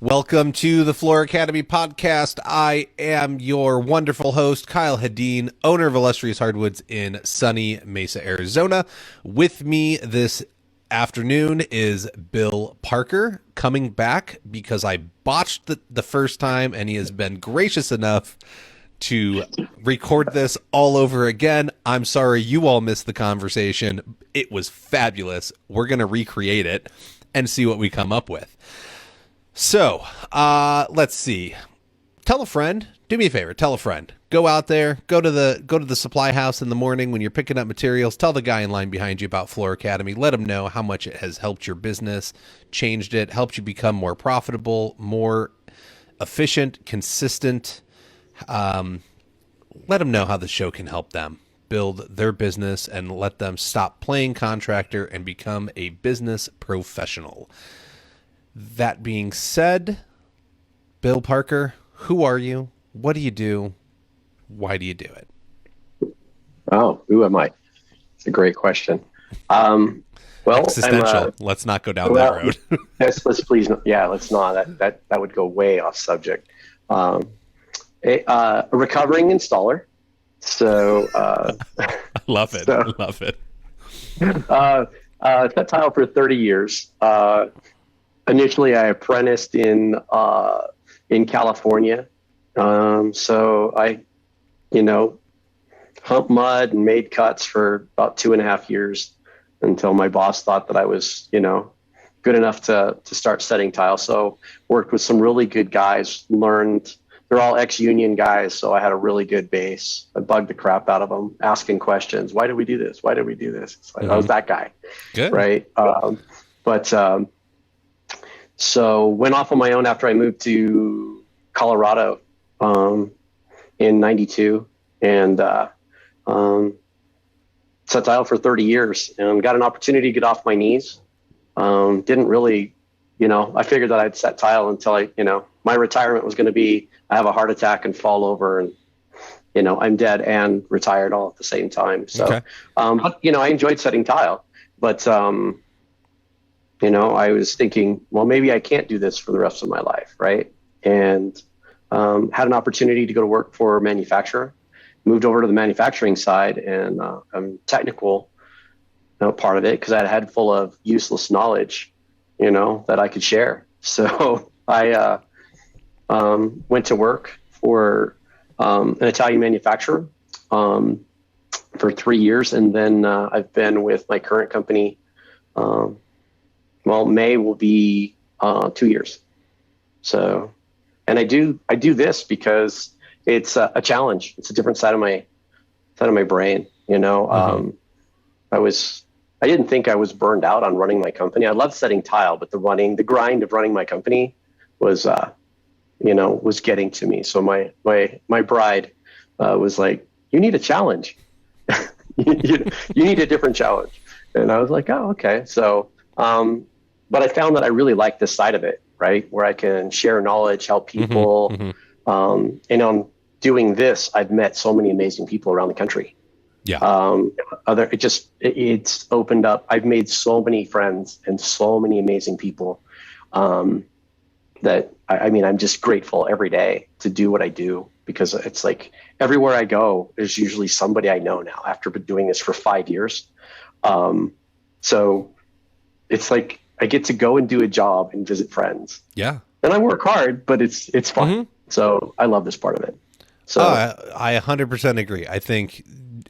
Welcome to the Floor Academy podcast. I am your wonderful host, Kyle Hadeen, owner of Illustrious Hardwoods in sunny Mesa, Arizona. With me this afternoon is Bill Parker, coming back because I botched the first time, and he has been gracious enough to record this all over again. I'm sorry you all missed the conversation. It was fabulous. We're going to recreate it and see what we come up with. So, let's see. Tell a friend. Do me a favor. Tell a friend. Go out there. Go to the supply house in the morning when you're picking up materials. Tell the guy in line behind you about Floor Academy. Let him know how much it has helped your business, changed it, helped you become more profitable, more efficient, consistent. Let them know how the show can help them build their business and let them stop playing contractor and become a business professional. That being said, Bill Parker, who are you? What do you do? Why do you do it? Oh, who am I? It's a great question. Well, existential. Let's not go down that road. let's please. Yeah, let's not. That would go way off subject. A recovering installer. So I love it. I love it. Set tile for 30 years. Initially, I apprenticed in California. So I, humped mud and made cuts for about 2.5 years until my boss thought that I was, good enough to start setting tile. So worked with some really good guys, learned. They're all ex-union guys, so I had a really good base. I bugged the crap out of them, asking questions. Why did we do this? Why did we do this? It's like, I was that guy. Good. Right? So went off on my own after I moved to Colorado in 92 and set tile for 30 years and got an opportunity to get off my knees. Didn't really, I figured that I'd set tile until my retirement was going to be, I have a heart attack and fall over and, I'm dead and retired all at the same time. So, okay. I enjoyed setting tile, but, I was thinking, well, maybe I can't do this for the rest of my life. Right. And, had an opportunity to go to work for a manufacturer, moved over to the manufacturing side and, I'm technical part of it because I had a head full of useless knowledge, that I could share. So I, went to work for, an Italian manufacturer, for 3 years. And then, I've been with my current company, May will be 2 years. So, and I do this because it's a challenge. It's a different side of my brain. I didn't think I was burned out on running my company. I love setting tile, but the grind of running my company was getting to me. So my bride was like, "You need a challenge. you need a different challenge." And I was like, "Oh, okay." So, but I found that I really like this side of it, right? Where I can share knowledge, help people. And on doing this, I've met so many amazing people around the country. Yeah. It's opened up. I've made so many friends and so many amazing people, that I'm just grateful every day to do what I do because it's like everywhere I go, there's usually somebody I know now after been doing this for 5 years. So it's like, I get to go and do a job and visit friends. Yeah. And I work hard, but it's fun. Mm-hmm. So I love this part of it. So I 100% agree. I think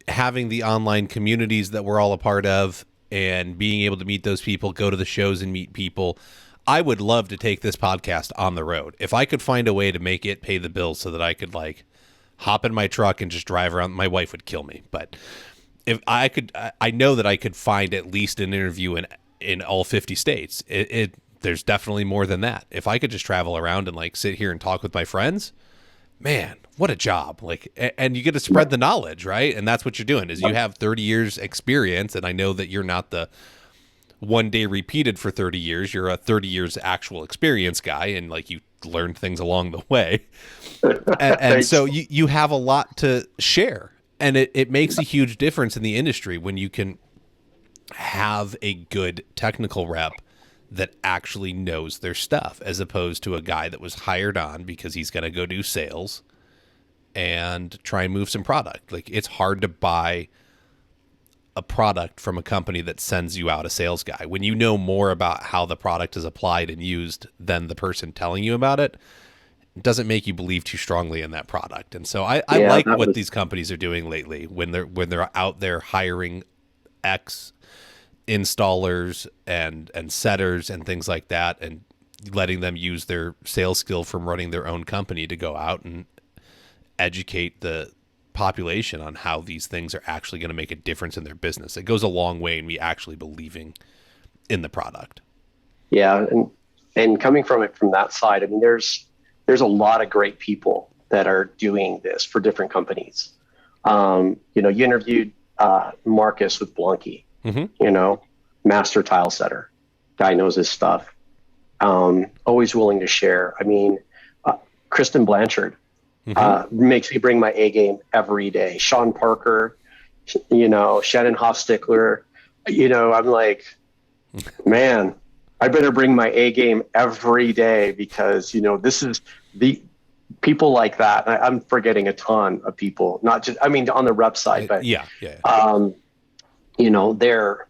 having the online communities that we're all a part of and being able to meet those people, go to the shows and meet people. I would love to take this podcast on the road. If I could find a way to make it pay the bills so that I could hop in my truck and just drive around, my wife would kill me. But if I could, I know that I could find at least an interview in all 50 states. There's definitely more than that. If I could just travel around and sit here and talk with my friends, man, what a job. And you get to spread the knowledge, right? And that's what you're doing is you have 30 years experience. And I know that you're not the one day repeated for 30 years. You're a 30 years actual experience guy. And you learned things along the way. And so you have a lot to share. And it makes a huge difference in the industry when you can have a good technical rep that actually knows their stuff, as opposed to a guy that was hired on because he's going to go do sales and try and move some product. Like, it's hard to buy a product from a company that sends you out a sales guy when you know more about how the product is applied and used than the person telling you about it. It doesn't make you believe too strongly in that product. And so I like what these companies are doing lately when they're out there hiring X installers and setters and things like that, and letting them use their sales skill from running their own company to go out and educate the population on how these things are actually going to make a difference in their business. It goes a long way in me actually believing in the product. Yeah, and coming from that side, I mean, there's a lot of great people that are doing this for different companies. You interviewed Marcus with Blanky, master tile setter, guy knows his stuff. Always willing to share. I mean, Kristen Blanchard makes me bring my A game every day. Sean Parker, Shannon Hofstickler, I'm like, man, I better bring my A game every day because, this is the people like that. I'm forgetting a ton of people, not just, on the rep side, but they're,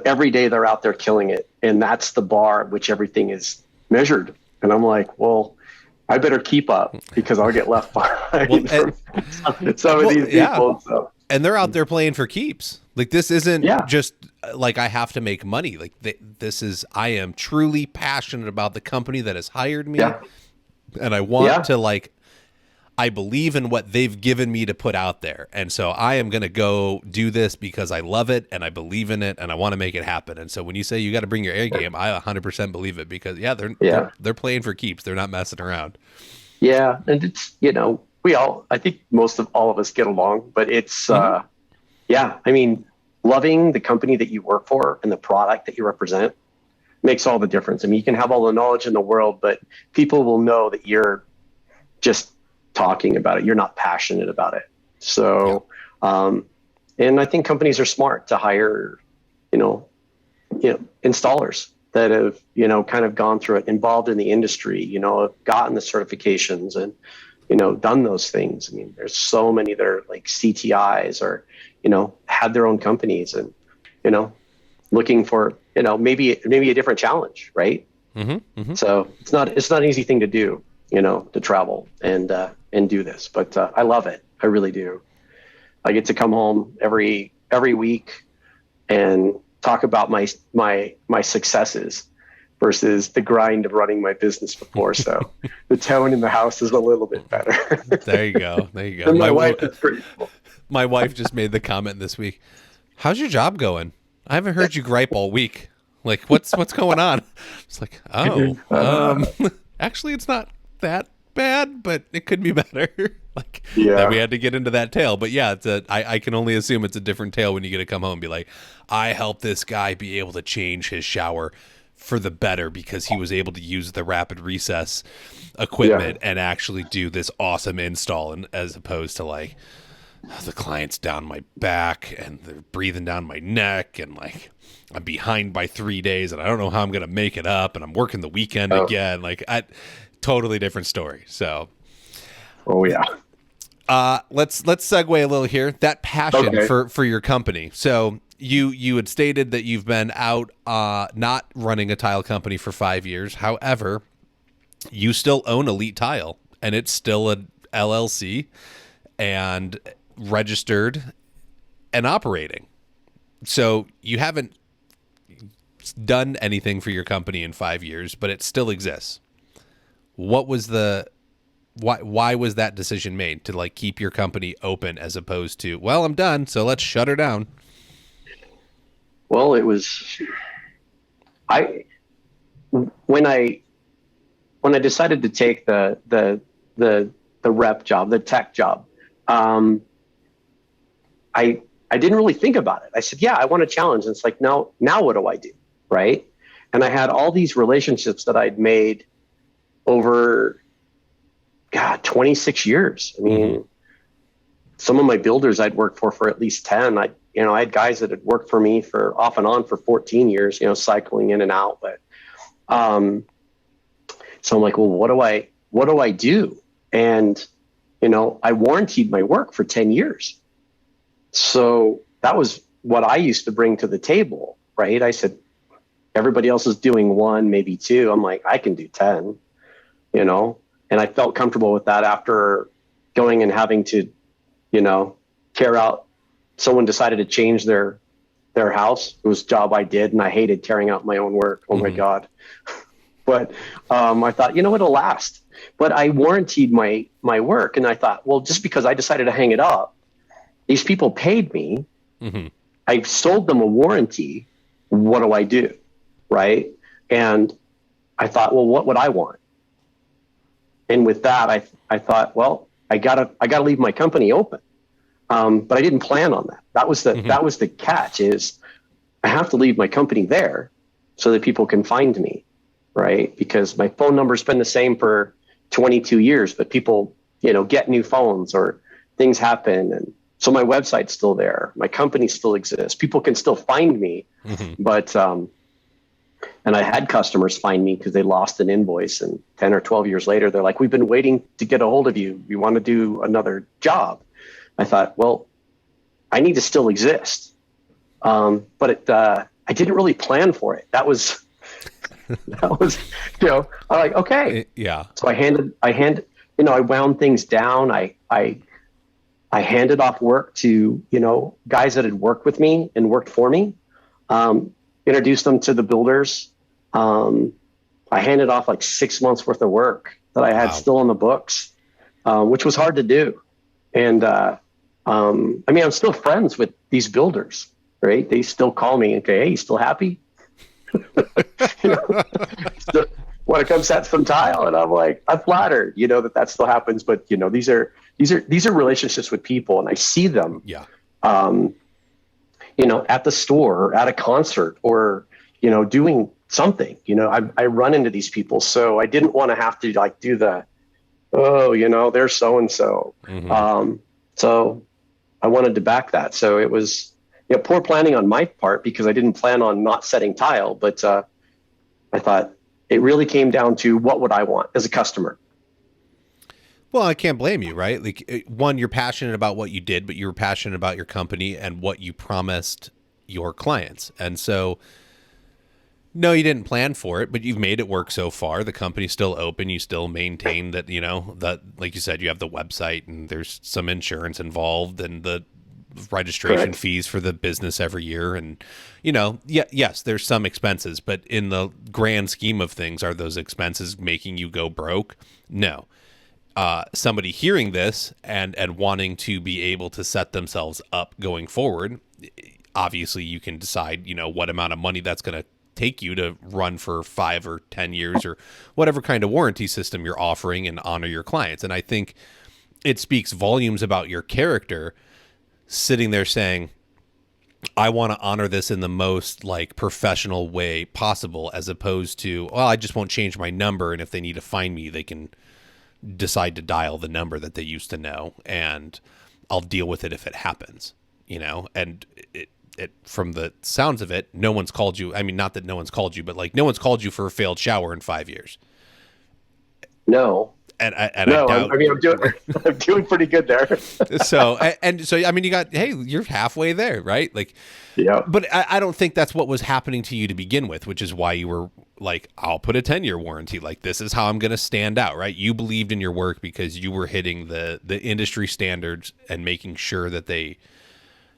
every day they're out there killing it. And that's the bar at which everything is measured. And I'm like, well, I better keep up because I'll get left behind from some of these people. So. And they're out there playing for keeps. Like, this isn't just like I have to make money. Like, this is, I am truly passionate about the company that has hired me. Yeah. And I want to, I believe in what they've given me to put out there. And so I am going to go do this because I love it and I believe in it and I want to make it happen. And so when you say you got to bring your A game, I 100% believe it because they're playing for keeps. They're not messing around. Yeah. And it's, I think most of all of us get along, but it's, loving the company that you work for and the product that you represent makes all the difference. I mean, you can have all the knowledge in the world, but people will know that you're just talking about it. You're not passionate about it. So, and I think companies are smart to hire, installers that have, kind of gone through it, involved in the industry, have gotten the certifications and, done those things. I mean, there's so many that are like CTIs or, had their own companies and, looking for, maybe a different challenge. Right. Mm-hmm, mm-hmm. So it's not an easy thing to do, to travel and do this, but I love it. I really do. I get to come home every week and talk about my successes versus the grind of running my business before. So the tone in the house is a little bit better. There you go. And my wife is pretty cool. My wife just made the comment this week. How's your job going? I haven't heard you gripe all week. Like, what's going on? It's like, actually, it's not that bad, but it could be better. Then we had to get into that tale. But yeah, I can only assume it's a different tale when you get to come home and be like, I helped this guy be able to change his shower for the better because he was able to use the rapid recess equipment and actually do this awesome install, and as opposed to the client's down my back and they're breathing down my neck and I'm behind by 3 days and I don't know how I'm going to make it up and I'm working the weekend again. Totally different story. So, let's segue a little here. That passion for your company. So you had stated that you've been out not running a tile company for 5 years. However, you still own Elite Tile, and it's still an LLC and registered and operating. So you haven't done anything for your company in 5 years, but it still exists. What was why was that decision made to keep your company open as opposed to, well, I'm done, so let's shut her down? Well, it was, when I decided to take the rep job, the tech job, I didn't really think about it. I said, I want a challenge. And it's like, now what do I do? Right. And I had all these relationships that I'd made over 26 years. I mean, some of my builders I'd worked for at least 10. I had guys that had worked for me for off and on for 14 years, cycling in and out. But so I'm like, well, what do I do? And, I warrantied my work for 10 years. So that was what I used to bring to the table, right? I said, everybody else is doing 1, maybe 2. I'm like, I can do 10, and I felt comfortable with that after going and having to, tear out. Someone decided to change their house. It was a job I did, and I hated tearing out my own work. Oh my God. But I thought, it'll last. But I warrantied my work, and I thought, well, just because I decided to hang it up, these people paid me. I sold them a warranty. What do I do? Right. And I thought, well, what would I want? And with that, I thought, well, I gotta leave my company open. But I didn't plan on that. That was the catch, is I have to leave my company there so that people can find me. Right. Because my phone number's been the same for 22 years, but people, get new phones or things happen. And so my website's still there. My company still exists. People can still find me. But, and I had customers find me because they lost an invoice, and 10 or 12 years later, they're like, we've been waiting to get a hold of you. We want to do another job. I thought, well, I need to still exist. But I didn't really plan for it. That was, I'm like, okay. Yeah. So I wound things down. I handed off work to, guys that had worked with me and worked for me, introduced them to the builders. I handed off like 6 months worth of work that I had still on the books, which was hard to do. And, I'm still friends with these builders, right? They still call me and say, hey, you still happy? Still want to come set some tile? And I'm like, I'm flattered, that still happens. But, these are relationships with people, and I see them, at the store or at a concert or, doing something, I run into these people. So I didn't want to have to do the, they're so-and-so. So I wanted to back that. So it was, poor planning on my part, because I didn't plan on not setting tile, but I thought it really came down to what would I want as a customer. Well, I can't blame you, right? Like, one, you're passionate about what you did, but you were passionate about your company and what you promised your clients. And so, no, you didn't plan for it, but you've made it work so far. The company's still open. You still maintain that, that, like you said, you have the website and there's some insurance involved and the registration fees for the business every year. And, yes, there's some expenses, but in the grand scheme of things, are those expenses making you go broke? No. Somebody hearing this and wanting to be able to set themselves up going forward, obviously you can decide, what amount of money that's going to take you to run for 5 or 10 years or whatever kind of warranty system you're offering and honor your clients. And I think it speaks volumes about your character sitting there saying, I want to honor this in the most professional way possible, as opposed to, well, I just won't change my number. And if they need to find me, they can decide to dial the number that they used to know, and I'll deal with it if it happens, and it from the sounds of it, no one's called you. I mean, not that no one's called you, but no one's called you for a failed shower in 5 years. No. And I doubt. I'm doing pretty good there. So you got, hey, you're halfway there, right? Yeah. But I don't think that's what was happening to you to begin with, which is why you were like, I'll put a 10-year warranty. This is how I'm going to stand out, right? You believed in your work because you were hitting the industry standards and making sure that they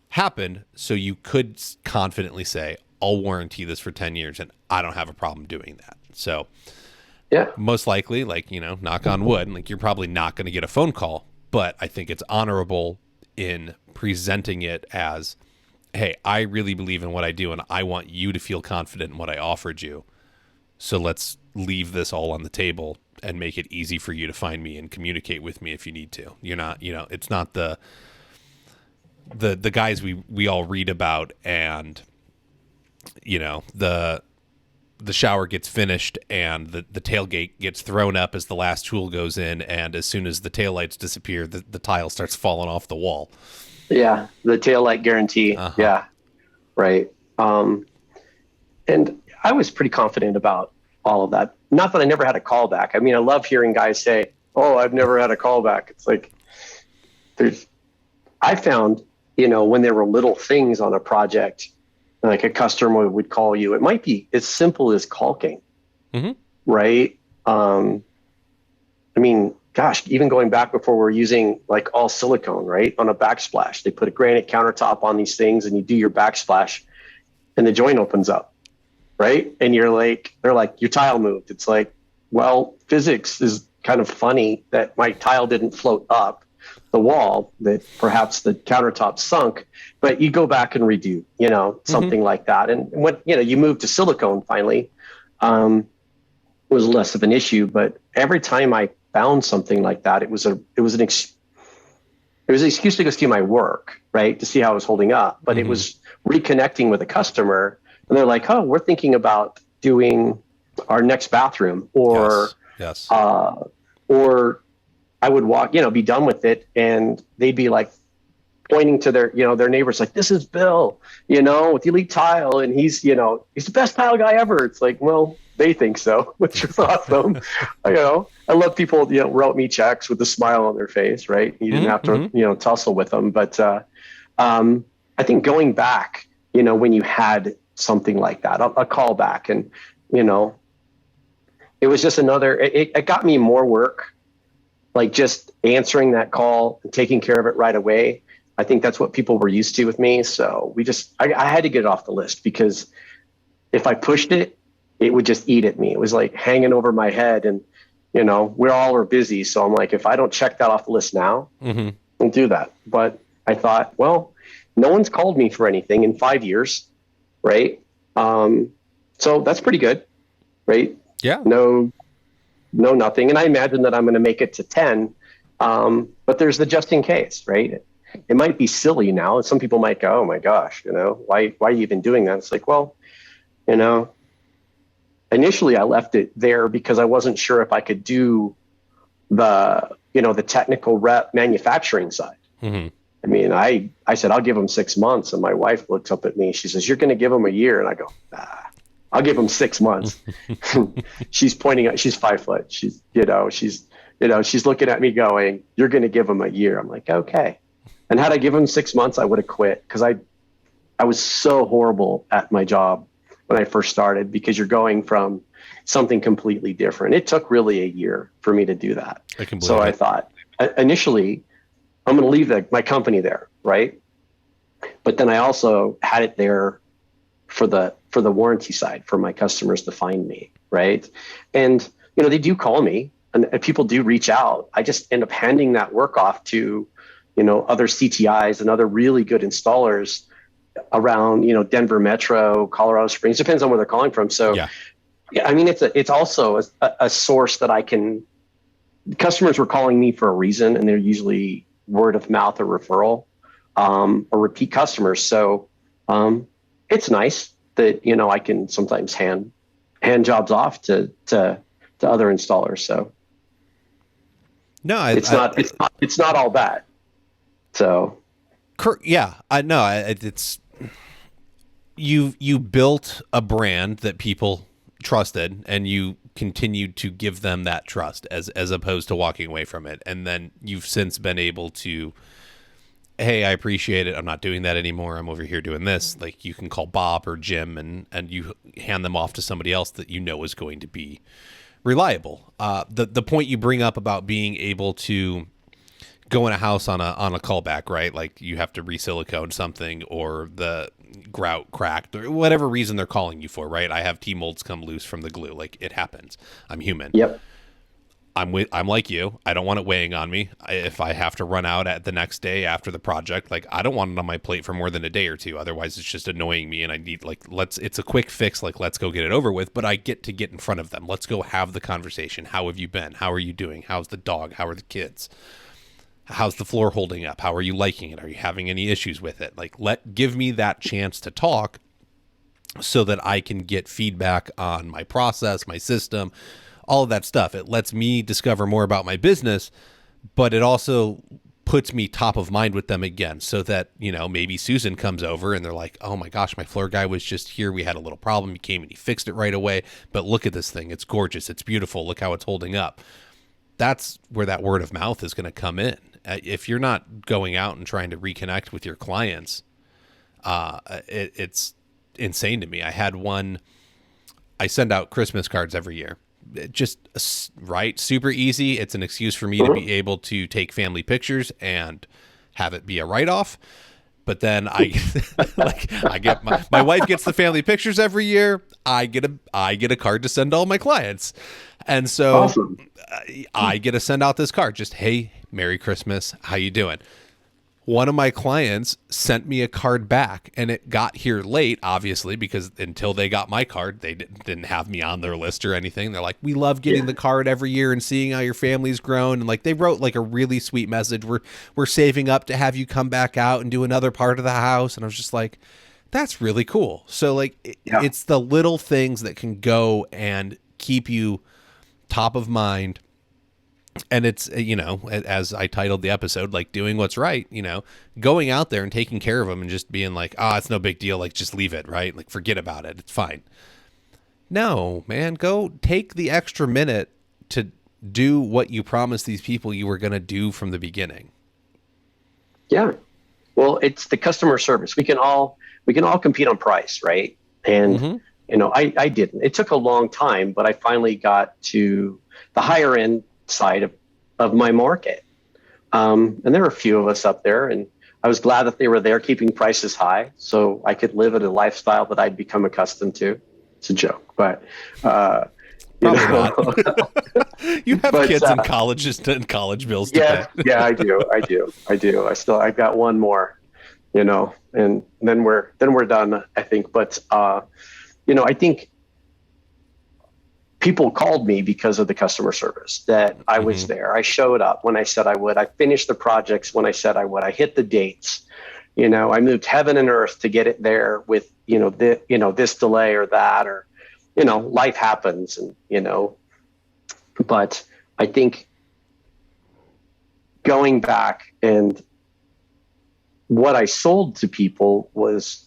happened. So you could confidently say, I'll warranty this for 10 years and I don't have a problem doing that. So yeah, most likely, knock on wood, you're probably not going to get a phone call, but I think it's honorable in presenting it as, hey, I really believe in what I do and I want you to feel confident in what I offered you. So let's leave this all on the table and make it easy for you to find me and communicate with me if you need to. You're not, it's not the guys we all read about, and the shower gets finished and the tailgate gets thrown up as the last tool goes in, and as soon as the taillights disappear, the tile starts falling off the wall. Yeah, the tail light guarantee. Uh-huh. Yeah, right. And I was pretty confident about all of that. Not that I never had a callback. I mean, I love hearing guys say, "Oh, I've never had a callback." It's like there's. I found, when there were little things on a project, like a customer would call you. It might be as simple as caulking, Mm-hmm. right? I mean, gosh, even going back before we're using like all silicone, right? On a backsplash, they put a granite countertop on these things, and you do your backsplash, and the joint opens up, right? And they're like, your tile moved. It's like, well, physics is kind of funny that my tile didn't float up the wall, that perhaps the countertop sunk, but you go back and redo, Mm-hmm. something like that. And when, you move to silicone finally, was less of an issue. But every time I found something like that, it was an excuse to go see my work, right? To see how I was holding up. But it Mm-hmm. was reconnecting with a customer, and they're like, "Oh, we're thinking about doing our next bathroom," Yes. Yes. or I would walk, be done with it, and they'd be like pointing to their neighbors, like, "This is Bill, with Elite Tile, and he's the best tile guy ever." It's like, well, they think so, which is awesome. I love people, wrote me checks with a smile on their face, right? You didn't have to, Mm-hmm. tussle with them. But I think going back, when you had something like that, a callback, and, it was just it got me more work, like just answering that call and taking care of it right away. I think that's what people were used to with me. So I had to get it off the list, because if I pushed it, it would just eat at me. It was like hanging over my head, and we all are busy. So I'm like, if I don't check that off the list now, Mm-hmm. I'll do that. But I thought, well, no one's called me for anything in 5 years, right? So that's pretty good, right? Yeah. No, no, nothing. And I imagine that I'm going to make it to 10. But there's the just in case, right? It might be silly now. And some people might go, "Oh my gosh, why are you even doing that?" It's like, well, you know, initially I left it there because I wasn't sure if I could do the technical rep manufacturing side. Mm-hmm. I mean, I said, "I'll give them 6 months." And my wife looks up at me. She says, "You're going to give them a year." And I go, "I'll give them 6 months." She's pointing out, she's 5 foot. She's looking at me going, "You're going to give them a year." I'm like, okay. And had I given them 6 months, I would have quit, because I was so horrible at my job when I first started, because you're going from something completely different. It took really a year for me to do that. I can So believe I it. thought, initially, I'm going to leave my company there, right? But then I also had it there for the warranty side, for my customers to find me, right? And they do call me, and people do reach out. I just end up handing that work off to other CTIs and other really good installers around Denver Metro, Colorado Springs. Depends on where they're calling from. So Yeah. yeah, I mean, it's also a source that I can. Customers were calling me for a reason, and they're usually word of mouth or referral, or repeat customers. So it's nice that I can sometimes hand jobs off to other installers. So No, it's not all bad. So yeah, I know. It's you built a brand that people trusted, and you continued to give them that trust as opposed to walking away from it. And then you've since been able to, hey, I appreciate it, I'm not doing that anymore, I'm over here doing this. Like, you can call Bob or Jim, and you hand them off to somebody else that is going to be reliable. The point you bring up about being able to go in a house on a callback, right? Like, you have to re-silicone something, or the grout cracked, or whatever reason they're calling you for, right? I have T-molds come loose from the glue. Like, it happens. I'm human. yep. I'm like you. I don't want it weighing on me. If I have to run out at the next day after the project, like, I don't want it on my plate for more than a day or two. Otherwise, it's just annoying me, and I need, like, it's a quick fix. Like, let's go get it over with. But I get to get in front of them. Let's go have the conversation. How have you been? How are you doing? How's the dog? How are the kids? How's the floor holding up? How are you liking it? Are you having any issues with it? Like, give me that chance to talk, so that I can get feedback on my process, my system, all of that stuff. It lets me discover more about my business, but it also puts me top of mind with them again, so that, you know, maybe Susan comes over and they're like, oh my gosh, my floor guy was just here. We had a little problem. He came and he fixed it right away. But look at this thing. It's gorgeous. It's beautiful. Look how it's holding up. That's where that word of mouth is going to come in. If you're not going out and trying to reconnect with your clients, it's insane to me. I send out Christmas cards every year. Just right, super easy. It's an excuse for me to be able to take family pictures and have it be a write-off. But then I get my wife gets the family pictures every year. I get a card to send to all my clients, and so Awesome. I get to send out this card. Just, hey, Merry Christmas. How you doing? One of my clients sent me a card back, and it got here late, obviously, because until they got my card, they didn't have me on their list or anything. They're like, we love getting the card every year and seeing how your family's grown. And like, they wrote like a really sweet message. We're saving up to have you come back out and do another part of the house. And I was just like, that's really cool. So like, it's the little things that can go and keep you top of mind. And it's, you know, as I titled the episode, like doing what's right, you know, going out there and taking care of them and just being like, it's no big deal. Like, just leave it, right? Like, forget about it. It's fine. No, man, go take the extra minute to do what you promised these people you were going to do from the beginning. Yeah. Well, it's the customer service. We can all compete on price, right? And, you know, I didn't. It took a long time, but I finally got to the higher end side of my market. And there were a few of us up there, and I was glad that they were there keeping prices high so I could live at a lifestyle that I'd become accustomed to. It's a joke, but probably not. You have kids in college bills to pay. Yeah, I do. I've got one more, you know, and then we're done, I think. But you know, I think people called me because of the customer service, that I was there. I showed up when I said I would. I finished the projects when I said I would. I hit the dates. You know, I moved heaven and earth to get it there with, you know, this delay or that, or, you know, life happens, and, you know, but I think going back, and what I sold to people was,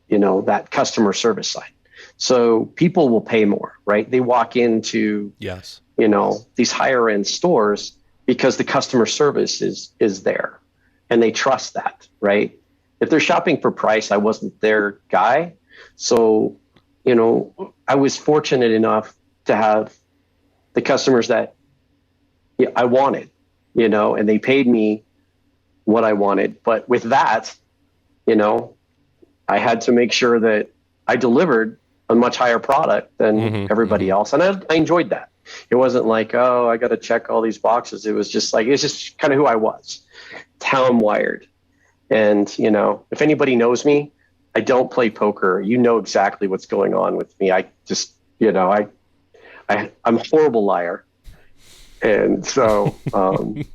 you know, that customer service side. So people will pay more, right? They walk into, you know, these higher end stores because the customer service is there, and they trust that, right? If they're shopping for price, I wasn't their guy. So, you know, I was fortunate enough to have the customers that I wanted, you know, and they paid me what I wanted. But with that, you know, I had to make sure that I delivered a much higher product than everybody else. And I enjoyed that. It wasn't like, I got to check all these boxes. It was just like, it's just kind of who I was. It's how I'm wired. And, you know, if anybody knows me, I don't play poker. You know exactly what's going on with me. I just, you know, I'm a horrible liar. And so, you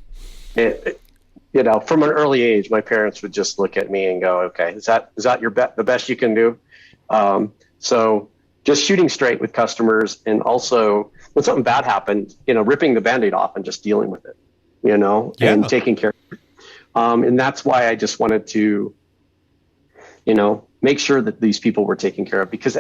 know, from an early age, my parents would just look at me and go, okay, is that the best you can do? So just shooting straight with customers, and also when something bad happened, you know, ripping the Band-Aid off and just dealing with it, you know, and taking care of it. And that's why I just wanted to, you know, make sure that these people were taken care of, because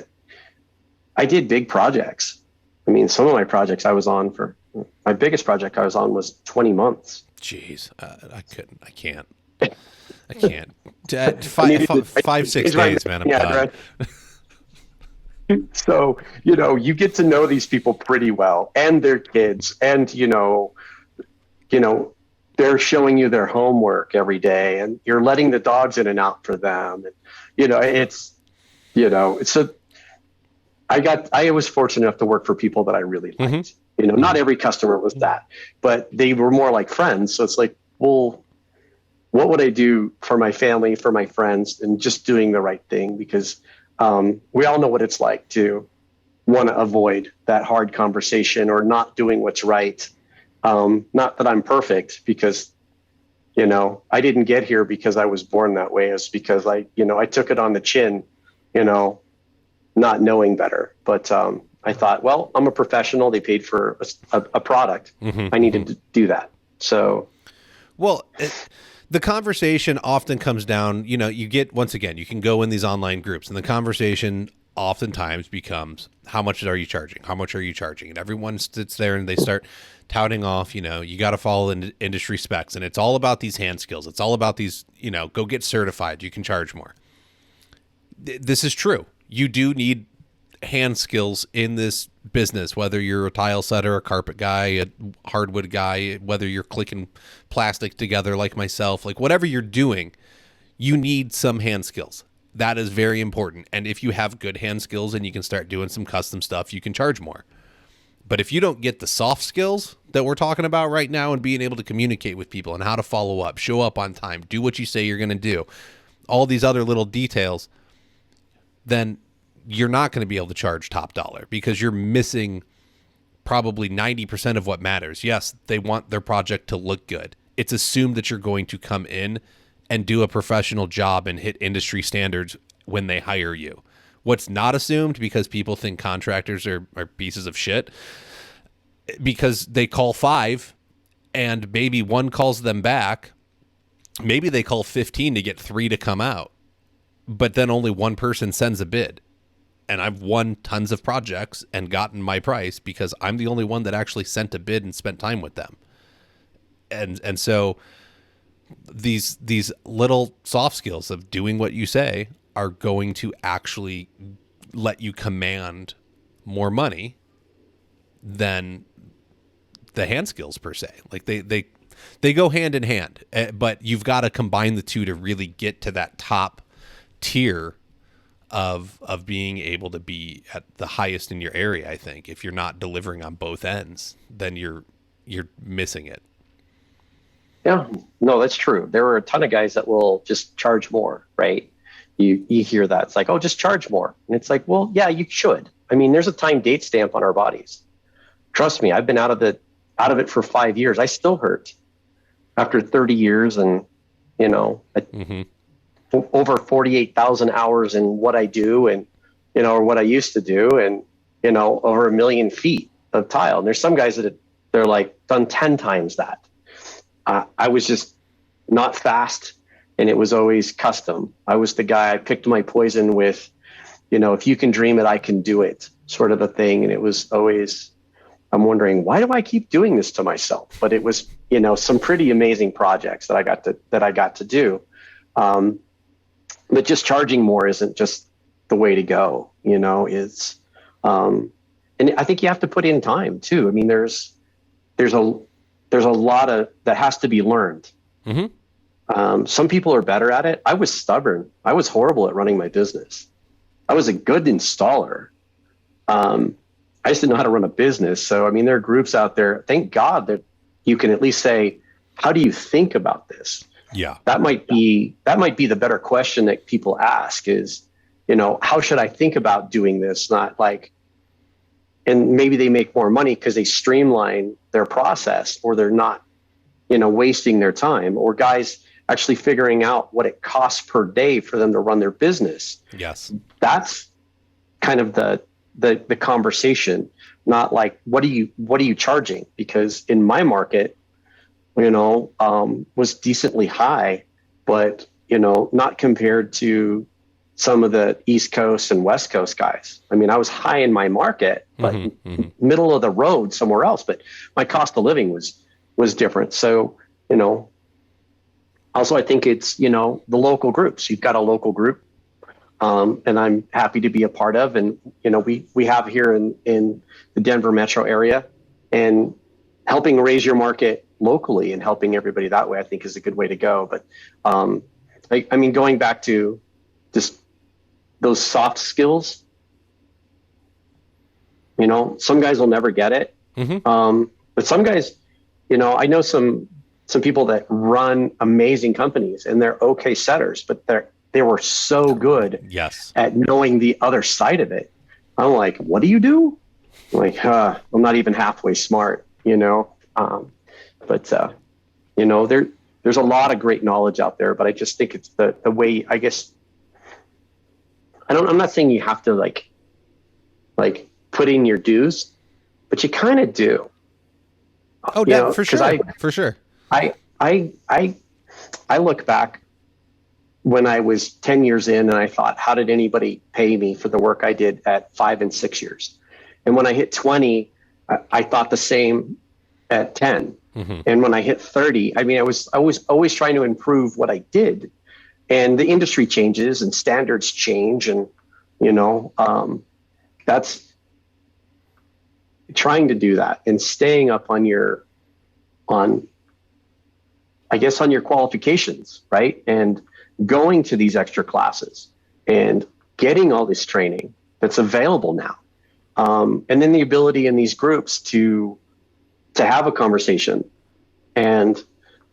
I did big projects. I mean, some of my projects my biggest project I was on was 20 months. Jeez, I can't. 5-6 days, man. I'm done. Right. So, you know, you get to know these people pretty well, and their kids, and, you know, they're showing you their homework every day, and you're letting the dogs in and out for them. And, you know, I was fortunate enough to work for people that I really liked. You know, not every customer was that, but they were more like friends. So it's like, well, what would I do for my family, for my friends, and just doing the right thing? Because we all know what it's like to want to avoid that hard conversation or not doing what's right. Not that I'm perfect, because, you know, I didn't get here because I was born that way. It's because I took it on the chin, you know, not knowing better. But I thought, well, I'm a professional. They paid for a product. I needed to do that. So, Well, the conversation often comes down, you get, once again, you can go in these online groups and the conversation oftentimes becomes, how much are you charging? How much are you charging? And everyone sits there and they start touting off, you got to follow the industry specs. And it's all about these hand skills. It's all about these, go get certified. You can charge more. This is true. You do need hand skills in this business, whether you're a tile setter, a carpet guy, a hardwood guy, whether you're clicking plastic together like myself, like whatever you're doing, you need some hand skills. That is very important. And if you have good hand skills and you can start doing some custom stuff, you can charge more. But if you don't get the soft skills that we're talking about right now and being able to communicate with people and how to follow up, show up on time, do what you say you're going to do, all these other little details, then you're not going to be able to charge top dollar because you're missing probably 90% of what matters. Yes, they want their project to look good. It's assumed that you're going to come in and do a professional job and hit industry standards when they hire you. What's not assumed, because people think contractors are pieces of shit, because they call 5 and maybe one calls them back. Maybe they call 15 to get 3 to come out, but then only one person sends a bid. And I've won tons of projects and gotten my price because I'm the only one that actually sent a bid and spent time with them. And so these little soft skills of doing what you say are going to actually let you command more money than the hand skills per se. Like they go hand in hand, but you've got to combine the two to really get to that top tier of being able to be at the highest in your area. I think if you're not delivering on both ends, then you're missing it. Yeah, no, that's true. There are a ton of guys that will just charge more, right? You hear that. It's like, oh, just charge more. And it's like, well, yeah, you should. I mean, there's a time date stamp on our bodies. Trust me, I've been out of it for 5 years. I still hurt after 30 years and, over 48,000 hours in what I do and, or what I used to do and, over 1 million feet of tile. And there's some guys that they're like done 10 times that. I was just not fast and it was always custom. I was the guy, I picked my poison with, if you can dream it, I can do it sort of a thing. And it was always, I'm wondering, why do I keep doing this to myself? But it was, some pretty amazing projects that I got to do. But just charging more isn't just the way to go, it's, and I think you have to put in time too. I mean, there's a lot of that has to be learned. Mm-hmm. Some people are better at it. I was stubborn. I was horrible at running my business. I was a good installer. I just didn't know how to run a business. So, I mean, there are groups out there. Thank God that you can at least say, how do you think about this? Yeah. That might be the better question that people ask is, how should I think about doing this? Not like, and maybe they make more money because they streamline their process or they're not, wasting their time, or guys actually figuring out what it costs per day for them to run their business. Yes. That's kind of the conversation, not like, what are you charging? Because in my market, was decently high, but, not compared to some of the East Coast and West Coast guys. I mean, I was high in my market, but middle of the road somewhere else, but my cost of living was different. So, also I think it's, the local groups. You've got a local group, and I'm happy to be a part of, and, we have here in the Denver metro area, and helping raise your market locally and helping everybody that way, I think is a good way to go. But, I mean, going back to just those soft skills, some guys will never get it. Mm-hmm. But some guys, I know some people that run amazing companies and they're okay setters, but they were so good at knowing the other side of it. I'm like, what do you do? I'm like, I'm not even halfway smart, but there's a lot of great knowledge out there, but I just think it's the way, I guess, I'm not saying you have to like put in your dues, but you kind of do. Oh, yeah, for sure. For sure. I I look back when I was 10 years in and I thought, how did anybody pay me for the work I did at 5 and 6 years? And when I hit 20, I thought the same at 10. Mm-hmm. And when I hit 30, I mean, I was always trying to improve what I did. And the industry changes and standards change. And, that's trying to do that and staying up on your qualifications, right? And going to these extra classes and getting all this training that's available now. And then the ability in these groups to have a conversation and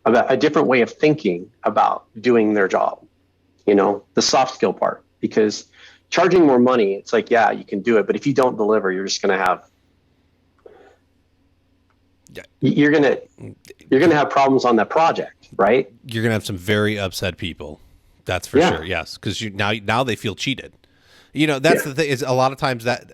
about a different way of thinking about doing their job, the soft skill part, because charging more money, it's like, yeah, you can do it. But if you don't deliver, you're just going to have, you're going to have problems on that project, right? You're going to have some very upset people. That's for sure. Yes. Because now they feel cheated. That's the thing, is a lot of times that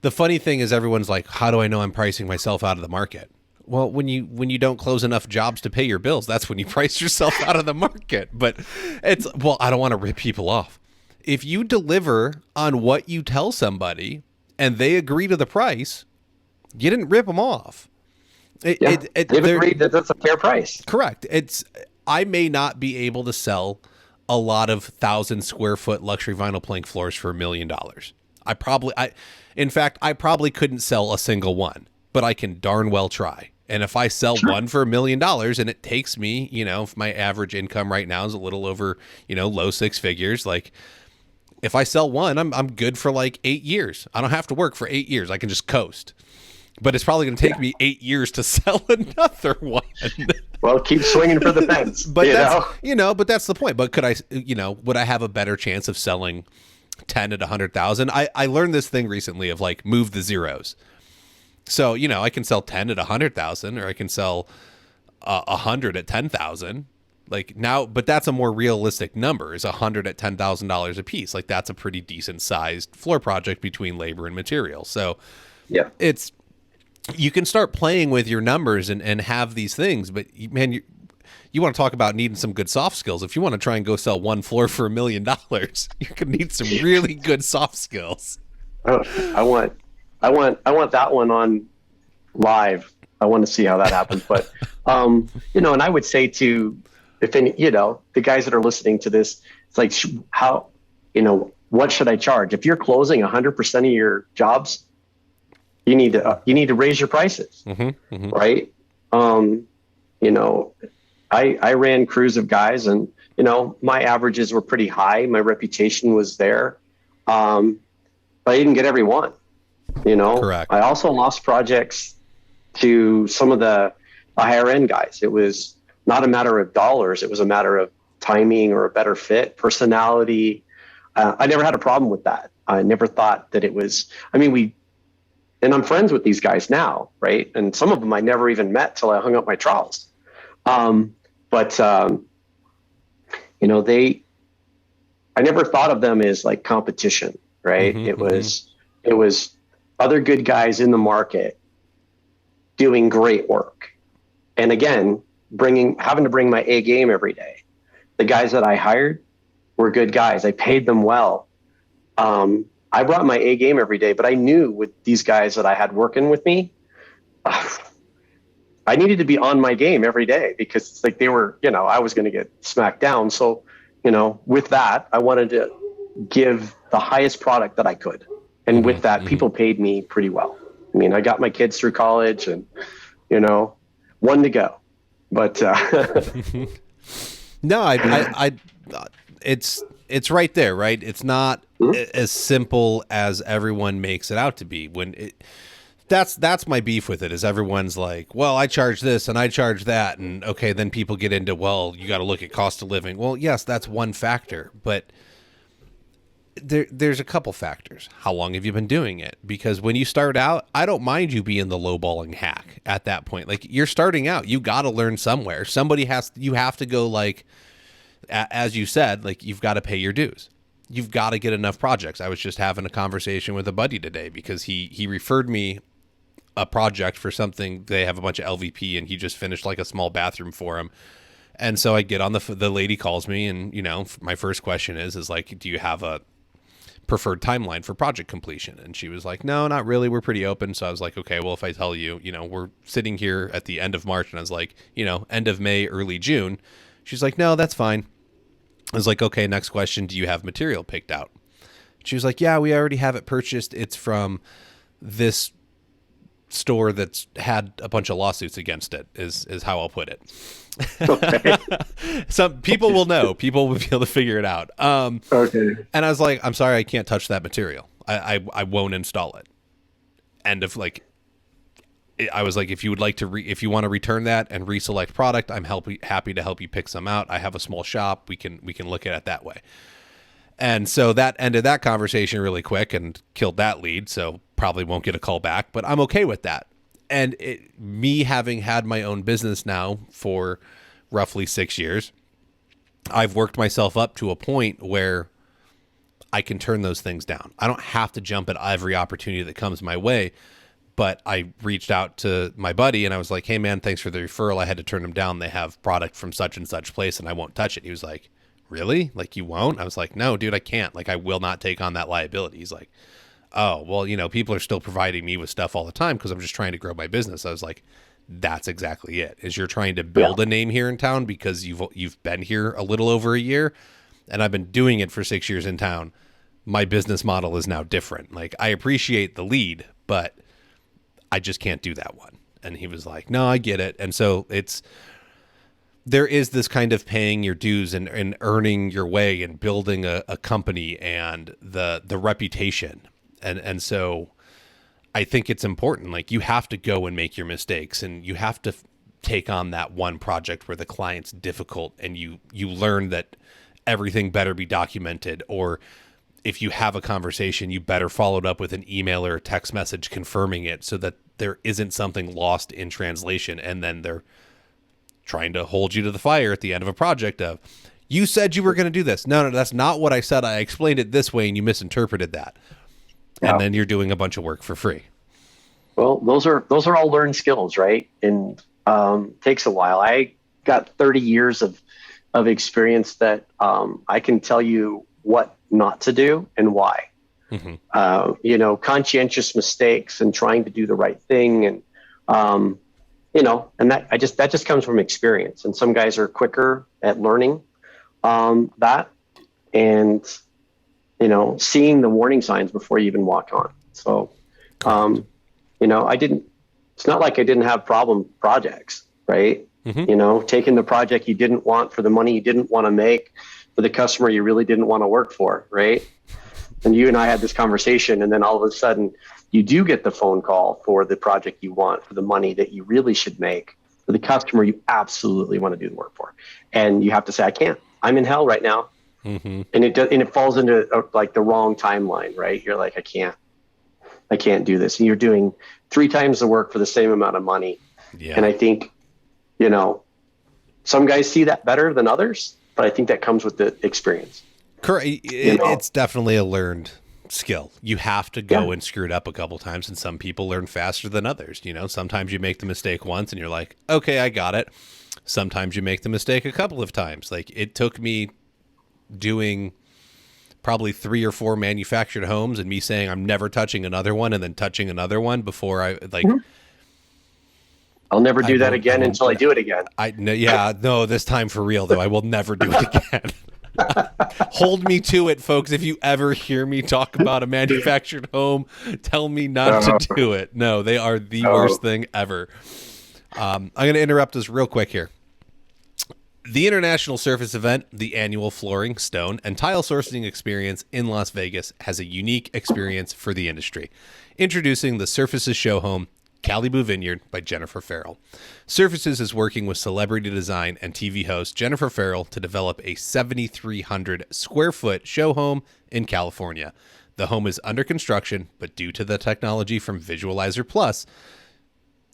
the funny thing is everyone's like, how do I know I'm pricing myself out of the market? Well, when you don't close enough jobs to pay your bills, that's when you price yourself out of the market. But I don't want to rip people off. If you deliver on what you tell somebody and they agree to the price, you didn't rip them off. They've agreed that that's a fair price. Correct. I may not be able to sell a lot of 1,000 square foot luxury vinyl plank floors for $1 million. In fact, I probably couldn't sell a single one, but I can darn well try. And if I sell one for $1 million and it takes me, if my average income right now is a little over, low six figures, like if I sell one, I'm good for like 8 years. I don't have to work for 8 years. I can just coast. But it's probably going to take me 8 years to sell another one. Well, keep swinging for the fence. But but that's the point. But could I, would I have a better chance of selling 10 at 100,000? I learned this thing recently of like move the zeros. So, I can sell 10 at 100,000 or I can sell 100 at 10,000. Like now, but that's a more realistic number, is 100 at $10,000 a piece. Like that's a pretty decent sized floor project between labor and material. So yeah, you can start playing with your numbers and have these things, but man, you want to talk about needing some good soft skills. If you want to try and go sell one floor for $1 million, you're going to need some really good soft skills. I want that one on live. I want to see how that happens. But, and I would say the guys that are listening to this, it's like, what should I charge? If you're closing 100% of your jobs, you need to raise your prices, right? I ran crews of guys, and my averages were pretty high. My reputation was there, but I didn't get every one. Correct. I also lost projects to some of the higher end guys. It was not a matter of dollars; it was a matter of timing or a better fit, personality. I never had a problem with that. I never thought that it was. And I'm friends with these guys now, right? And some of them I never even met till I hung up my trowels. I never thought of them as like competition, right? It was other good guys in the market doing great work. And again, having to bring my A game every day. The guys that I hired were good guys. I paid them well. I brought my A game every day, but I knew with these guys that I had working with me, I needed to be on my game every day because it's like they were, I was going to get smacked down. So, with that, I wanted to give the highest product that I could. And with that, people paid me pretty well. I got my kids through college and, one to go. But no, it's right there, right? It's not as simple as everyone makes it out to be. That's my beef with it, is everyone's like, well, I charge this and I charge that. And okay, then people get into, well, you got to look at cost of living. Well, yes, that's one factor, but there's a couple factors. How long have you been doing it? Because when you start out, I don't mind you being the lowballing hack at that point. Like you're starting out, you got to learn somewhere. You have to go, like, as you said, like you've got to pay your dues. You've got to get enough projects. I was just having a conversation with a buddy today because he referred me a project for something. They have a bunch of LVP and he just finished like a small bathroom for him. And so I get on the lady calls me, and my first question is like, do you have a preferred timeline for project completion? And she was like, no, not really. We're pretty open. So I was like, okay, well, if I tell you, we're sitting here at the end of March, and I was like, end of May, early June. She's like, no, that's fine. I was like, okay, next question. Do you have material picked out? She was like, yeah, we already have it purchased. It's from this store that's had a bunch of lawsuits against it, is how I'll put it. Okay. Some people will know. People will be able to figure it out. Okay. And I was like, I'm sorry, I can't touch that material. I won't install it. And if I was like, if you would like to, if you want to return that and reselect product, I'm happy to help you pick some out. I have a small shop. We can look at it that way. And so that ended that conversation really quick and killed that lead. So probably won't get a call back, but I'm okay with that. And me having had my own business now for roughly 6 years, I've worked myself up to a point where I can turn those things down. I don't have to jump at every opportunity that comes my way. But I reached out to my buddy and I was like, hey man, thanks for the referral. I had to turn them down. They have product from such and such place and I won't touch it. He was like, really? Like, you won't? I was like, no, dude, I can't. Like, I will not take on that liability. He's like, oh, well, people are still providing me with stuff all the time because I'm just trying to grow my business. I was like, that's exactly it. Is you're trying to build a name here in town because you've been here a little over a year, and I've been doing it for 6 years in town. My business model is now different. Like, I appreciate the lead, but I just can't do that one. And he was like, no, I get it. And so there is this kind of paying your dues and earning your way and building a company and the reputation. And so I think it's important. Like, you have to go and make your mistakes, and you have to take on that one project where the client's difficult and you learn that everything better be documented, or if you have a conversation, you better follow it up with an email or a text message confirming it so that there isn't something lost in translation. And then they're trying to hold you to the fire at the end of a project of, you said you were going to do this. No, that's not what I said. I explained it this way and you misinterpreted that. Yeah. And then you're doing a bunch of work for free. Well, those are all learned skills, right? And takes a while. I got 30 years of experience that I can tell you what not to do and why. Mm-hmm. Conscientious mistakes and trying to do the right thing, and and that just comes from experience. And some guys are quicker at learning that, and seeing the warning signs before you even walk on. So, it's not like I didn't have problem projects, right? Mm-hmm. Taking the project you didn't want for the money you didn't want to make for the customer you really didn't want to work for, right? And you and I had this conversation, and then all of a sudden you do get the phone call for the project you want, for the money that you really should make, for the customer you absolutely want to do the work for. And you have to say, I can't. I'm in hell right now. Mm-hmm. And it falls into like the wrong timeline, right? You're like, I can't do this. And you're doing 3 times the work for the same amount of money. Yeah. And I think, some guys see that better than others, but I think that comes with the experience. Correct. It's definitely a learned skill. You have to go and screw it up a couple times, and some people learn faster than others. Sometimes you make the mistake once and you're like, okay, I got it. Sometimes you make the mistake a couple of times. Like, it took me doing probably 3 or 4 manufactured homes and me saying I'm never touching another one and then touching another one before I like. Mm-hmm. I'll never do that again until I do it again. No, this time for real though. I will never do it again. Hold me to it, folks. If you ever hear me talk about a manufactured home, tell me not to do it. No, they are the worst thing ever. I'm going to interrupt us real quick here. The International Surface Event, the annual flooring, stone, and tile sourcing experience in Las Vegas, has a unique experience for the industry. Introducing the Surfaces Show Home, Caliboo Vineyard by Jennifer Farrell. Surfaces is working with celebrity design and TV host Jennifer Farrell to develop a 7,300 square foot show home in California. The home is under construction, but due to the technology from Visualizer Plus,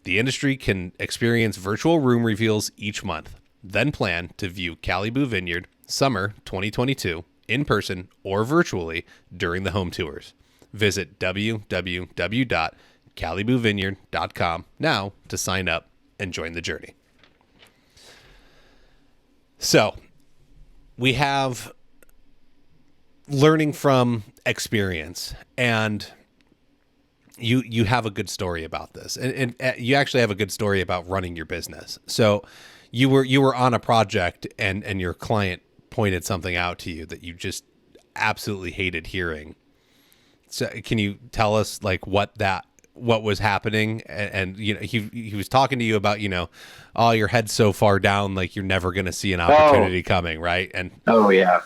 the industry can experience virtual room reveals each month. Then plan to view Caliboo Vineyard summer 2022 in person or virtually during the home tours. Visit www.caliboovineyard.com now to sign up and join the journey. So we have learning from experience, and you have a good story about this, and you actually have a good story about running your business. So you were on a project, and your client pointed something out to you that you just absolutely hated hearing. So can you tell us like what was happening? And you know, he was talking to you about, you know, oh, your head's so far down, like you're never going to see an Oh, opportunity coming, right? And oh yeah.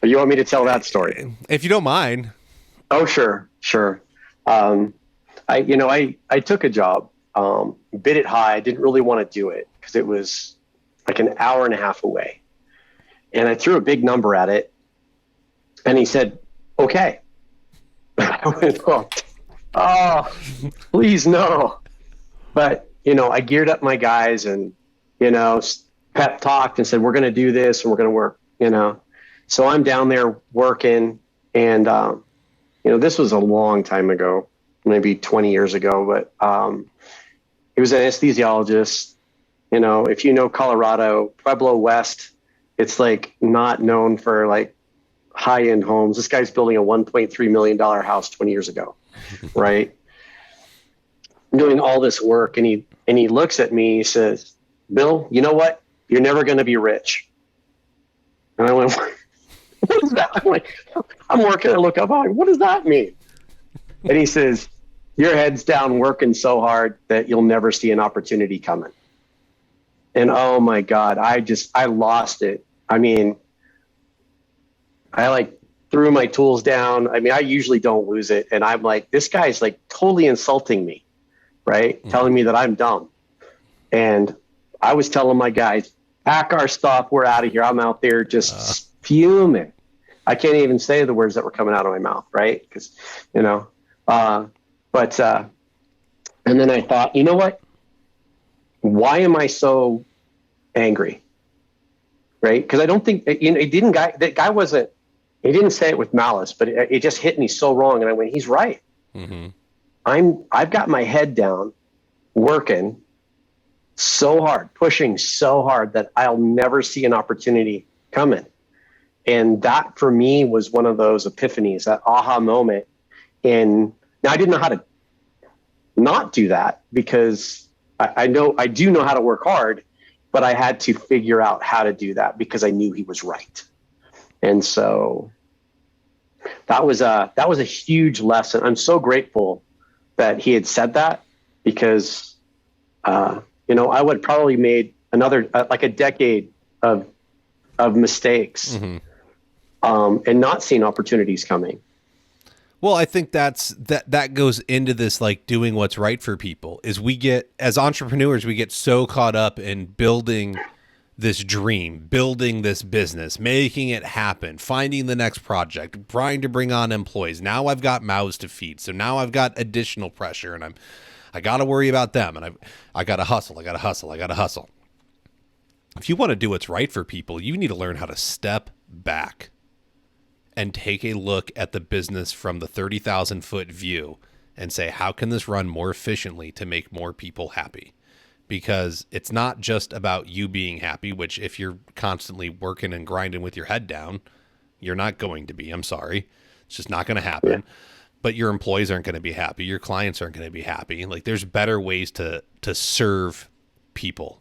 You want me to tell that story? if you don't mind. Oh, sure, sure. Um, I took a job, bid it high. I didn't really want to do it because it was like an hour and a half away. And I threw a big number at it, and he said, okay. I went, oh, please no. But, I geared up my guys and, pep talked and said, we're going to do this and we're going to work. So I'm down there working, and, this was a long time ago, maybe 20 years ago, but he was an anesthesiologist. If you know Colorado, Pueblo West, it's like not known for like high-end homes. This guy's building a $1.3 million house 20 years ago, right? Doing all this work, and he looks at me, he says, Bill, you know what? You're never going to be rich. And I went, what is that? I'm like, I'm working. I look up, I'm like, what does that mean? And he says, your head's down working so hard that you'll never see an opportunity coming. And oh my God, I lost it. I mean, I like threw my tools down. I mean, I usually don't lose it. And I'm like, this guy's like totally insulting me, right? Mm-hmm. Telling me that I'm dumb. And I was telling my guys, pack our stuff. We're out of here. I'm out there just fuming. I can't even say the words that were coming out of my mouth, right? Because, and then I thought, you know what? Why am I so angry? Right? Because I don't think, that guy wasn't, he didn't say it with malice, but it just hit me so wrong. And I went, he's right. Mm-hmm. I've got my head down, working so hard, pushing so hard that I'll never see an opportunity coming. And that for me was one of those epiphanies, that aha moment. And now I didn't know how to not do that, because I do know how to work hard, but I had to figure out how to do that because I knew he was right. And so that was a huge lesson. I'm so grateful that he had said that, because, I would probably made another, like a decade of mistakes, mm-hmm. And not seeing opportunities coming. Well, I think that goes into this, like doing what's right for people. Is we get, as entrepreneurs, we get so caught up in building this dream, building this business, making it happen, finding the next project, trying to bring on employees. Now I've got mouths to feed. So now I've got additional pressure, and I got to worry about them, and I got to hustle. If you want to do what's right for people, you need to learn how to step back and take a look at the business from the 30,000 foot view and say, how can this run more efficiently to make more people happy? Because it's not just about you being happy, which if you're constantly working and grinding with your head down, you're not going to be. I'm sorry. It's just not going to happen. Yeah. But your employees aren't going to be happy. Your clients aren't going to be happy. Like, there's better ways to serve people.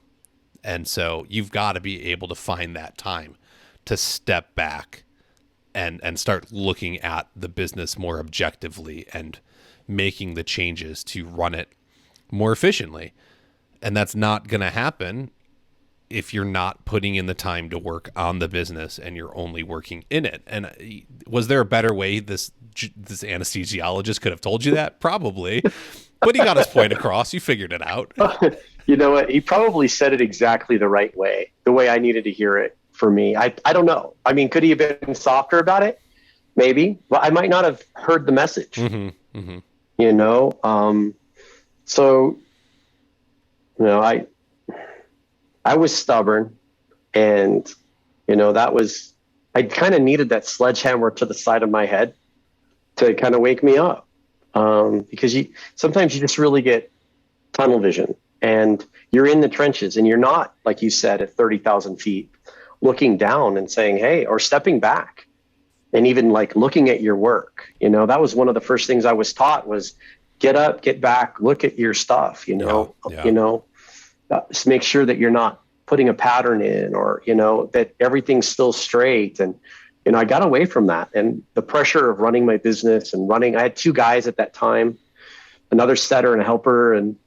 And so you've got to be able to find that time to step back and start looking at the business more objectively and making the changes to run it more efficiently. And that's not going to happen if you're not putting in the time to work on the business and you're only working in it. And was there a better way this anesthesiologist could have told you that? Probably. But he got his point across. You figured it out. You know what? He probably said it exactly the right way, the way I needed to hear it for me. I don't know. I mean, could he have been softer about it? Maybe. But I might not have heard the message. Mm-hmm. Mm-hmm. So, I was stubborn, and, I kind of needed that sledgehammer to the side of my head to kind of wake me up. Because sometimes you just really get tunnel vision, and you're in the trenches, and you're not, like you said, at 30,000 feet looking down and saying, hey, or stepping back and even like looking at your work. That was one of the first things I was taught was get up, get back, look at your stuff, just make sure that you're not putting a pattern in or, that everything's still straight. And, I got away from that and the pressure of running my business and I had 2 guys at that time, another setter and a helper, and,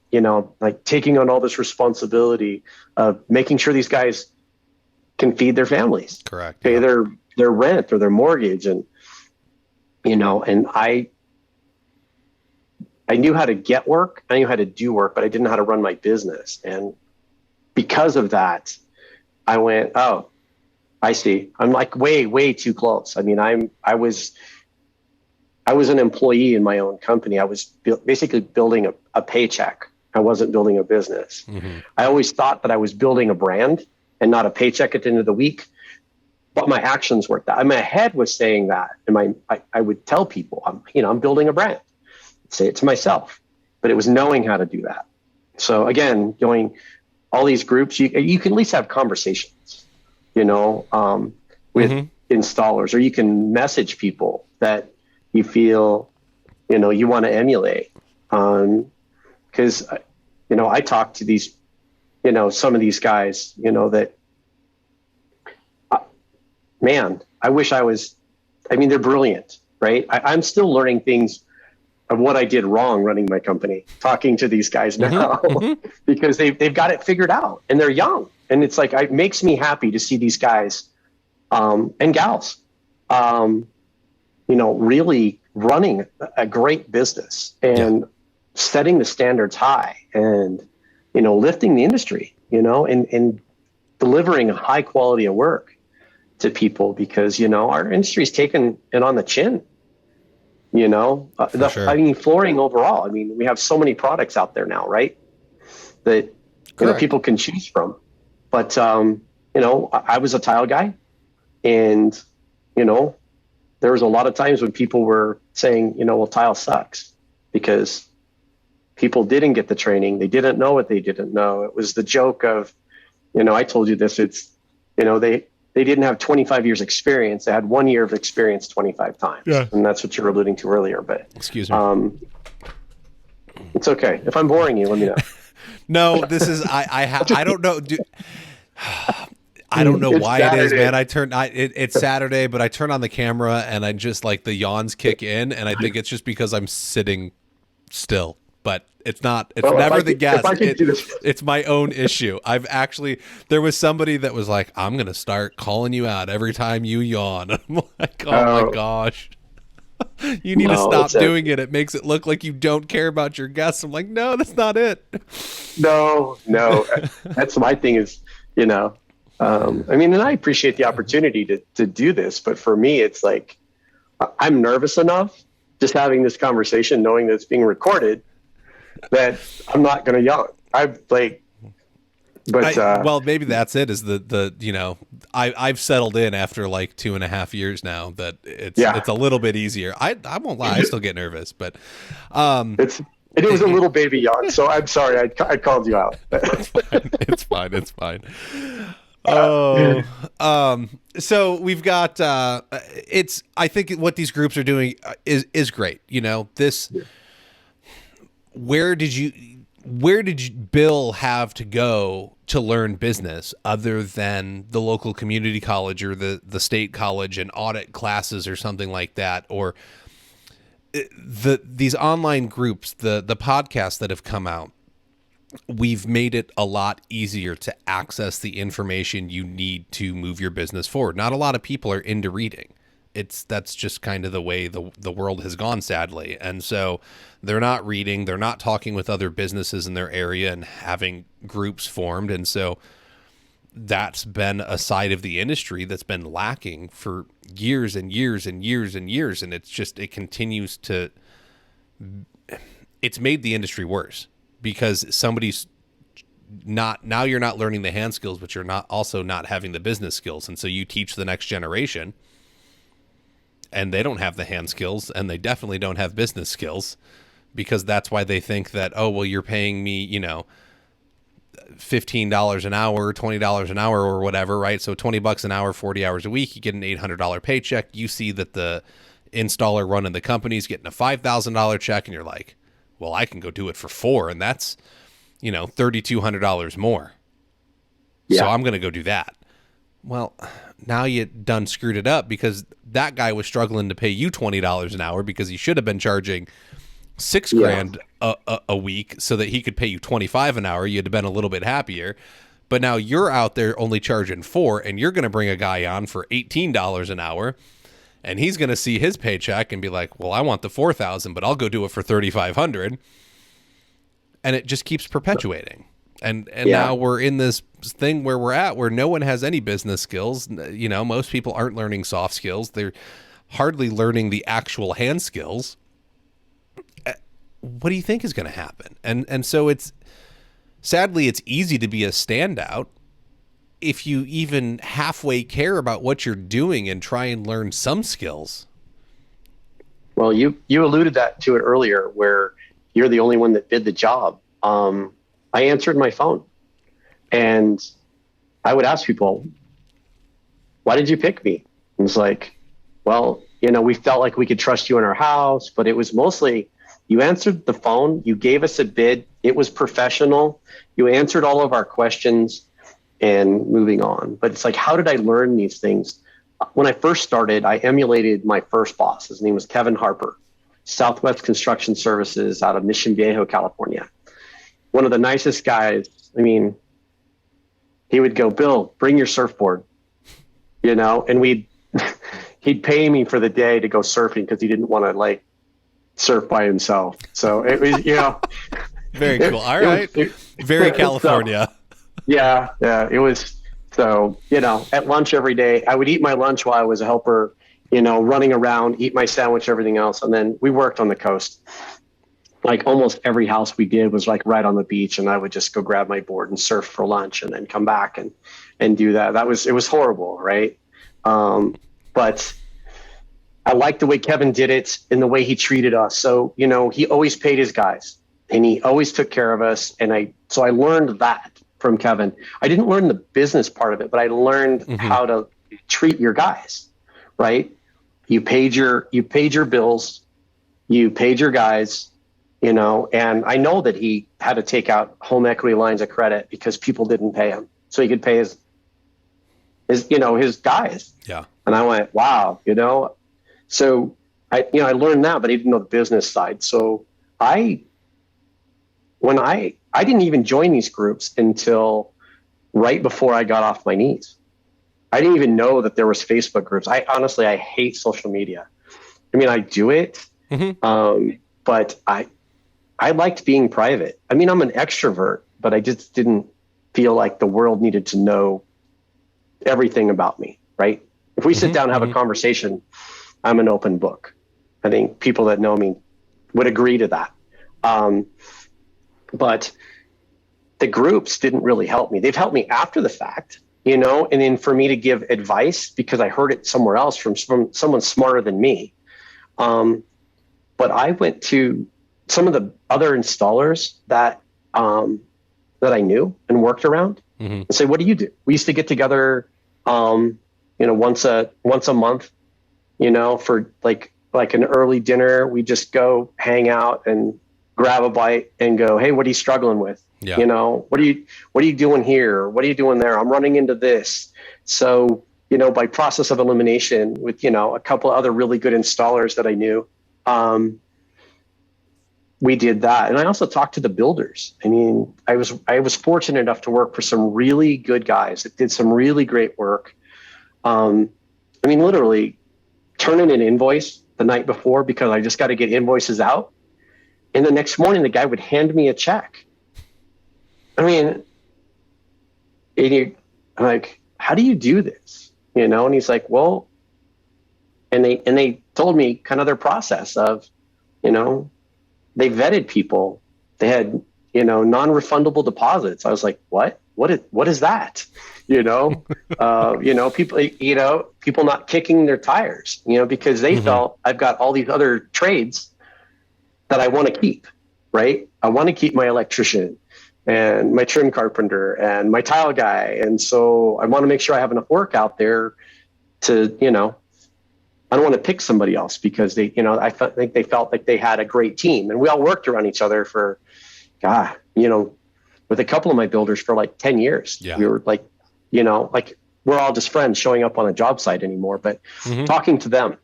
like taking on all this responsibility of making sure these guys can feed their families, correct, pay their rent or their mortgage. And, and I knew how to get work. I knew how to do work, but I didn't know how to run my business. And because of that, I went, oh, I see. I'm like way, way too close. I mean, I was an employee in my own company. I was basically building a paycheck. I wasn't building a business. Mm-hmm. I always thought that I was building a brand and not a paycheck at the end of the week, but my actions weren't that. My head was saying that, and I would tell people, I'm building a brand. Say it to myself, but it was knowing how to do that. So again, going all these groups, you can at least have conversations, with installers, or you can message people that you feel, you want to emulate. Because, I talk to these, some of these guys, that, man, I wish they're brilliant, right? I'm still learning things of what I did wrong running my company, talking to these guys now, because they've got it figured out and they're young. And it's like, it makes me happy to see these guys and gals, really running a great business and setting the standards high and, lifting the industry, and delivering a high quality of work to people because, our industry's taken it on the chin. Sure. I mean, flooring overall. I mean, we have so many products out there now, right? That people can choose from. But I was a tile guy, and there was a lot of times when people were saying, well, tile sucks because people didn't get the training. They didn't know what they didn't know. It was the joke of, I told you this. It's they didn't have 25 years experience. They had 1 year of experience 25 times. Yeah. And that's what you were alluding to earlier. But excuse me. It's okay. If I'm boring you, let me know. No, this is, I don't know. I don't know why Saturday. It is, man. It's Saturday, but I turn on the camera and I just like the yawns kick in. And I think it's just because I'm sitting still. But it's not, never the guest. It's my own issue. There was somebody that was like, I'm going to start calling you out every time you yawn. I'm like, oh my gosh. You need to stop doing it. It makes it look like you don't care about your guests. I'm like, no, that's not it. No. That's my thing is, and I appreciate the opportunity to do this. But for me, it's like, I'm nervous enough just having this conversation, knowing that it's being recorded, that I'm not going to yawn. Well, maybe that's it. Is I've settled in after like 2.5 years now that it's a little bit easier. I won't lie, I still get nervous, but it was a little baby yawn. So I'm sorry, I called you out. It's fine. So we've got I think what these groups are doing is great. Where did Bill have to go to learn business other than the local community college or the state college and audit classes or something like that? Or these online groups, the podcasts that have come out, we've made it a lot easier to access the information you need to move your business forward. Not a lot of people are into reading. That's just kind of the way the world has gone, sadly. And so they're not reading, they're not talking with other businesses in their area and having groups formed. And so that's been a side of the industry that's been lacking for years and years and years and years. And it continues to, it's made the industry worse because somebody's now you're not learning the hand skills, but you're not having the business skills. And so you teach the next generation, and they don't have the hand skills, and they definitely don't have business skills, because that's why they think that, oh, well, you're paying me, $15 an hour, $20 an hour or whatever, right? So $20 an hour, 40 hours a week, you get an $800 paycheck. You see that the installer running the company's getting a $5,000 check, and you're like, well, I can go do it for $4,000, and that's, $3,200 more. Yeah. So I'm going to go do that. Well, now you done screwed it up, because that guy was struggling to pay you $20 an hour because he should have been charging $6,000 a week so that he could pay you $25 an hour. You'd have been a little bit happier. But now you're out there only charging $4,000, and you're going to bring a guy on for $18 an hour, and he's going to see his paycheck and be like, well, I want the $4,000, but I'll go do it for $3,500. And it just keeps perpetuating. And now we're in this thing where we're at, where no one has any business skills. Most people aren't learning soft skills. They're hardly learning the actual hand skills. What do you think is going to happen? And so sadly, it's easy to be a standout if you even halfway care about what you're doing and try and learn some skills. Well, you alluded to it earlier, where you're the only one that did the job. I answered my phone, and I would ask people, why did you pick me? And it's like, well, we felt like we could trust you in our house, but it was mostly, you answered the phone, you gave us a bid, it was professional, you answered all of our questions, and moving on. But it's like, how did I learn these things? When I first started, I emulated my first boss. His name was Kevin Harper, Southwest Construction Services out of Mission Viejo, California. One of the nicest guys. I mean, he would go, Bill, bring your surfboard, and he'd pay me for the day to go surfing because he didn't want to surf by himself. So it was, very cool. All right. Very California. So, yeah. It was, so, at lunch every day, I would eat my lunch while I was a helper, running around, eat my sandwich, everything else. And then we worked on the coast. Like almost every house we did was right on the beach, and I would just go grab my board and surf for lunch and then come back and do that. It was horrible. Right. But I liked the way Kevin did it and the way he treated us. So, he always paid his guys, and he always took care of us. And so I learned that from Kevin. I didn't learn the business part of it, but I learned how to treat your guys, right? You paid your bills, you paid your guys, and I know that he had to take out home equity lines of credit because people didn't pay him, so he could pay his guys. Yeah. And I went, wow, so I learned that, but I didn't know the business side. So I didn't even join these groups until right before I got off my knees. I didn't even know that there was Facebook groups. I hate social media. I mean, I do it, but I liked being private. I mean, I'm an extrovert, but I just didn't feel like the world needed to know everything about me, right? If we sit down and have a conversation, I'm an open book. I think people that know me would agree to that. But the groups didn't really help me. They've helped me after the fact, and then for me to give advice because I heard it somewhere else from someone smarter than me. But I went to some of the other installers that I knew and worked around and say, what do you do? We used to get together, once a month, for like an early dinner. We just go hang out and grab a bite and go, hey, what are you struggling with? Yeah. What are you doing here? What are you doing there? I'm running into this. So, by process of elimination with, a couple of other really good installers that I knew, we did that. And I also talked to the builders. I mean, I was fortunate enough to work for some really good guys that did some really great work. Literally turning an invoice the night before because I just got to get invoices out. And the next morning, the guy would hand me a check. I mean, I'm like, how do you do this? And he's like, well, and they told me kind of their process of, they vetted people. They had, non-refundable deposits. I was like, what is that? People not kicking their tires, because they felt I've got all these other trades that I want to keep, right? I want to keep my electrician and my trim carpenter and my tile guy. And so I want to make sure I have enough work out there to, I don't want to pick somebody else because they, think they felt like they had a great team, and we all worked around each other for, God, with a couple of my builders for like 10 years. Yeah. We were like, like we're all just friends showing up on a job site anymore, but talking to them,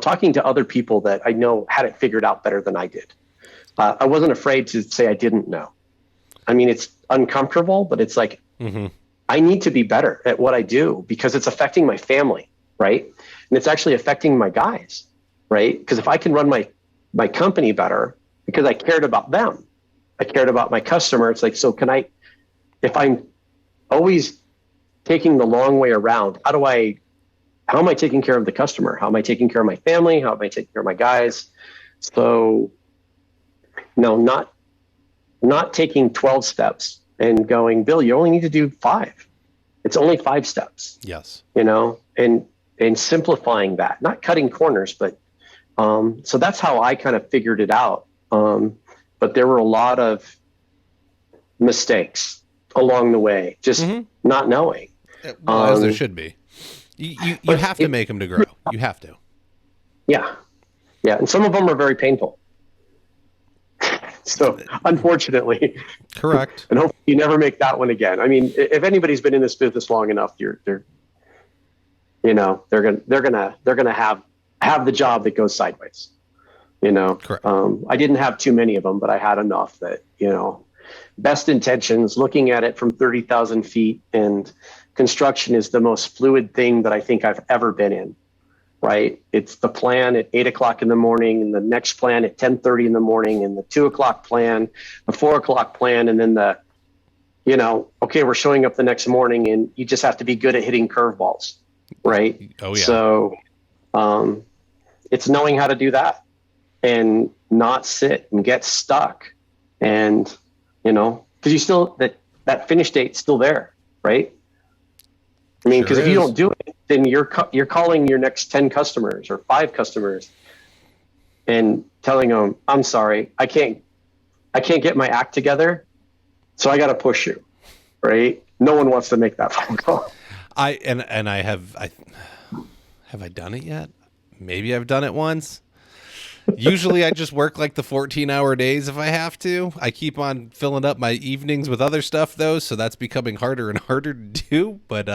talking to other people that I know had it figured out better than I did. I wasn't afraid to say I didn't know. I mean, it's uncomfortable, but it's like, I need to be better at what I do because it's affecting my family, right? And it's actually affecting my guys, right? Because if I can run my company better because I cared about them, I cared about my customer. It's like, so if I'm always taking the long way around, how am I taking care of the customer? How am I taking care of my family? How am I taking care of my guys? So no, not taking 12 steps and going, Bill, you only need to do 5. It's only 5 steps. Yes. And simplifying that, not cutting corners, but so that's how I kind of figured it out. But there were a lot of mistakes along the way, just not knowing. Well, as there should be. You have to make them to grow. You have to. Yeah. Yeah. And some of them are very painful. So unfortunately, correct. And hopefully you never make that one again. I mean, if anybody's been in this business long enough, they're gonna have the job that goes sideways. Correct. I didn't have too many of them, but I had enough that, best intentions, looking at it from 30,000 feet, and construction is the most fluid thing that I think I've ever been in. Right. It's the plan at 8:00 in the morning, and the next plan at 10:30 in the morning, and the 2:00 plan, the 4:00 plan. And then okay, we're showing up the next morning, and you just have to be good at hitting curveballs. Right. Oh yeah. So, it's knowing how to do that and not sit and get stuck. And, cause you still, that finish date's still there. Right. I mean, because if you don't do it, then you're calling your next 10 customers or 5 customers and telling them, I'm sorry, I can't get my act together, so I got to push you, right? No one wants to make that phone call. Have I done it yet? Maybe I've done it once. Usually I just work like the 14-hour days if I have to. I keep on filling up my evenings with other stuff though, so that's becoming harder and harder to do. But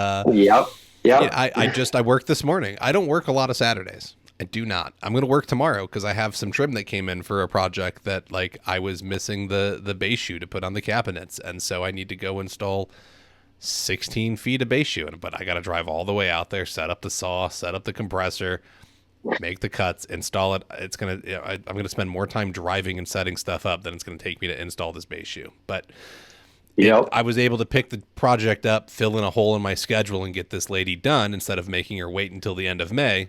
Yep. I worked this morning. I don't work a lot of Saturdays. I do not. I'm going to work tomorrow because I have some trim that came in for a project that I was missing the base shoe to put on the cabinets, and so I need to go install 16 feet of base shoe. But I got to drive all the way out there, set up the saw, set up the compressor, make the cuts, install it. It's going to, I'm going to spend more time driving and setting stuff up than it's going to take me to install this base shoe. But I was able to pick the project up, fill in a hole in my schedule, and get this lady done instead of making her wait until the end of May.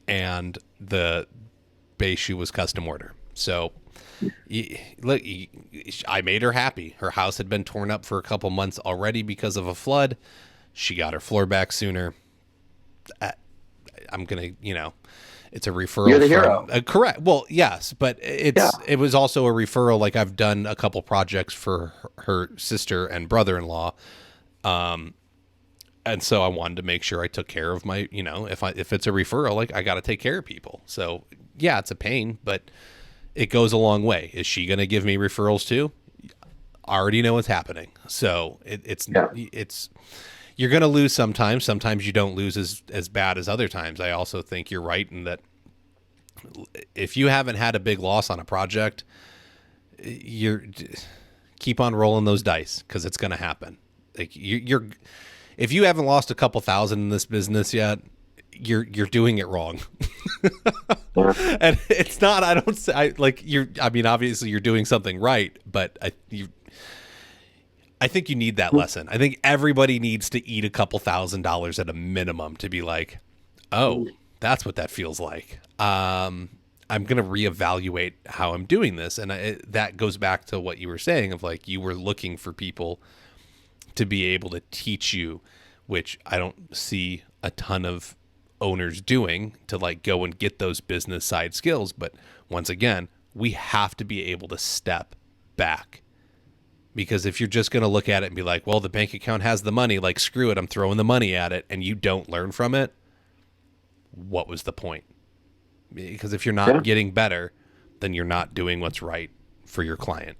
And the base shoe was custom order. So look, I made her happy. Her house had been torn up for a couple months already because of a flood. She got her floor back sooner. I'm going to, it's a referral. You're the hero. Correct. Well, yes, but it was also a referral. Like I've done a couple projects for her sister and brother-in-law. And so I wanted to make sure I took care of my, if it's a referral, I got to take care of people. So yeah, it's a pain, but it goes a long way. Is she going to give me referrals too? I already know what's happening. So it's you're going to lose sometimes. Sometimes you don't lose as bad as other times. I also think you're right in that if you haven't had a big loss on a project, keep on rolling those dice because it's going to happen. If you haven't lost a couple thousand in this business yet, you're doing it wrong. And it's not, obviously you're doing something right, but I think you need that lesson. I think everybody needs to eat a couple $1,000s at a minimum to be like, oh, that's what that feels like. I'm going to reevaluate how I'm doing this. And that goes back to what you were saying of you were looking for people to be able to teach you, which I don't see a ton of owners doing, to go and get those business side skills. But once again, we have to be able to step back, Because if you're just going to look at it and be like, well, the bank account has the money, like, screw it, I'm throwing the money at it, and you don't learn from it, what was the point? Because if you're not getting better, then you're not doing what's right for your client.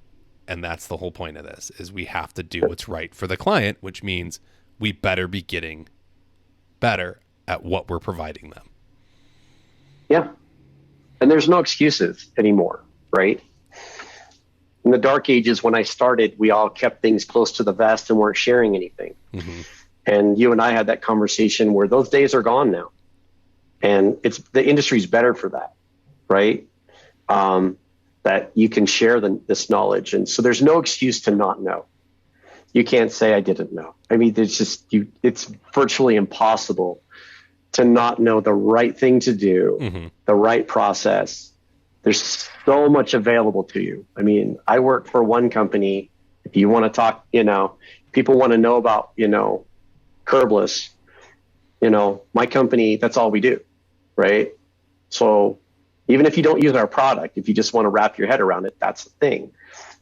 And that's the whole point of this, is we have to do what's right for the client, which means we better be getting better at what we're providing them. Yeah. And there's no excuses anymore, right? In the dark ages, when I started, we all kept things close to the vest and weren't sharing anything. Mm-hmm. And you and I had that conversation where those days are gone now. And the industry's better for that, right? That you can share this knowledge. And so there's no excuse to not know. You can't say I didn't know. I mean, it's virtually impossible to not know the right thing to do, mm-hmm. the right process. There's so much available to you. I mean, I work for one company. If you want to talk, people want to know about, curbless, my company, that's all we do, right? So even if you don't use our product, if you just want to wrap your head around it, that's the thing.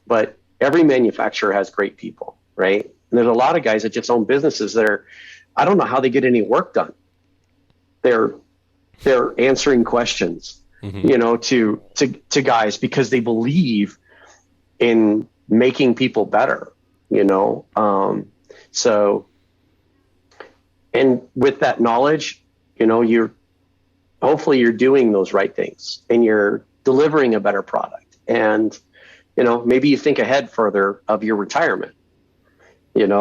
But every manufacturer has great people, right? And there's a lot of guys that just own businesses that I don't know how they get any work done. They're answering questions, mm-hmm. To guys because they believe in making people better, So, and with that knowledge, hopefully you're doing those right things and you're delivering a better product. And, maybe you think ahead further of your retirement, I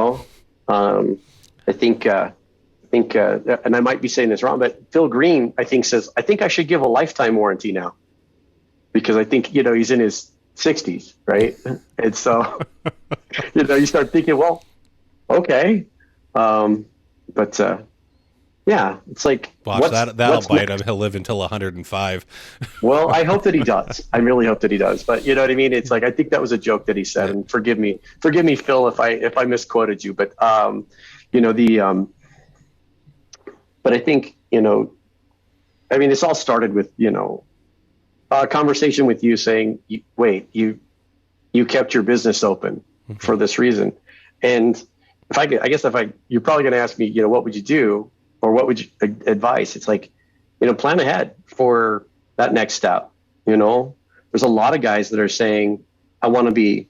think, and I might be saying this wrong, but Phil Green, I think, says, I think I should give a lifetime warranty now because I think, he's in his 60s, right? And so, you start thinking, well, okay. Yeah, it's like, watch that'll bite him. He'll live until 105. Well, I hope that he does. I really hope that he does. But you know what I mean? It's like, I think that was a joke that he said, and forgive me, Phil, if I misquoted you, but, but I think, this all started with, a conversation with you saying, wait, you kept your business open mm-hmm. for this reason. And you're probably going to ask me, what would you do or what would you advise? It's like, plan ahead for that next step. There's a lot of guys that are saying, I want to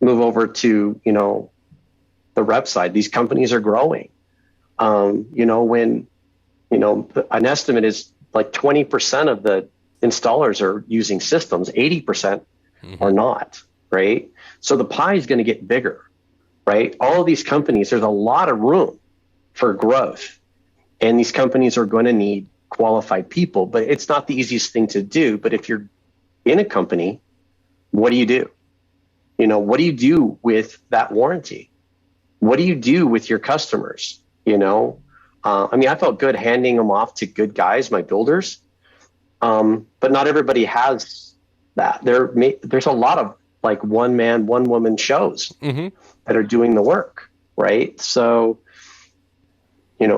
move over to, the rep side. These companies are growing. When, an estimate is like 20% of the installers are using systems, 80% mm-hmm. are not, right? So the pie is going to get bigger, right? All of these companies, there's a lot of room for growth, and these companies are going to need qualified people, but it's not the easiest thing to do. But if you're in a company, what do you do? What do you do with that warranty? What do you do with your customers? I felt good handing them off to good guys, my builders. But not everybody has that. There's a lot of like one man, one woman shows mm-hmm. that are doing the work, right? So,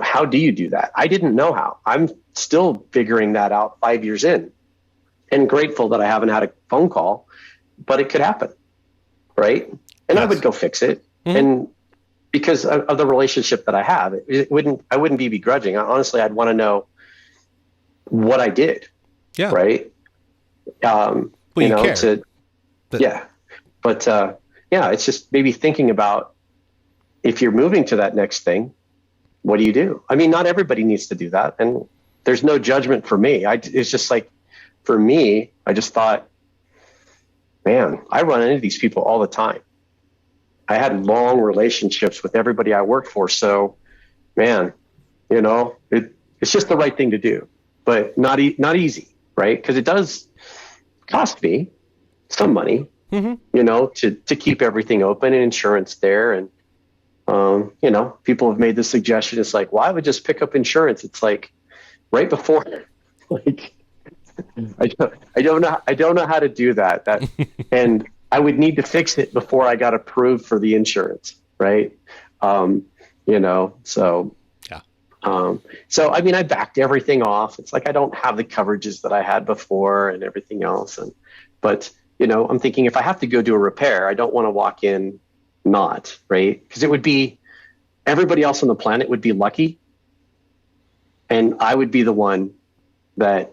how do you do that? I didn't know how. I'm still figuring that out 5 years in, and grateful that I haven't had a phone call, but it could happen, right? And yes. I would go fix it. Mm-hmm. And because of the relationship that I have, I wouldn't be begrudging. Honestly, I'd want to know what I did. Yeah. Right. Well, you care. Yeah. But it's just maybe thinking about if you're moving to that next thing, what do you do? I mean, not everybody needs to do that. And there's no judgment for me. It's just like, for me, I just thought, man, I run into these people all the time. I had long relationships with everybody I worked for. So, man, it's just the right thing to do, but not easy, right? Because it does cost me some money, mm-hmm. To keep everything open and insurance there. And, people have made the suggestion. It's like, well, I would just pick up insurance. It's like right before, like, I don't know how to do that. And I would need to fix it before I got approved for the insurance. Right. So, yeah. I backed everything off. It's like, I don't have the coverages that I had before and everything else. But I'm thinking if I have to go do a repair, I don't want to walk in, not, right? Because it would be everybody else on the planet would be lucky, and I would be the one that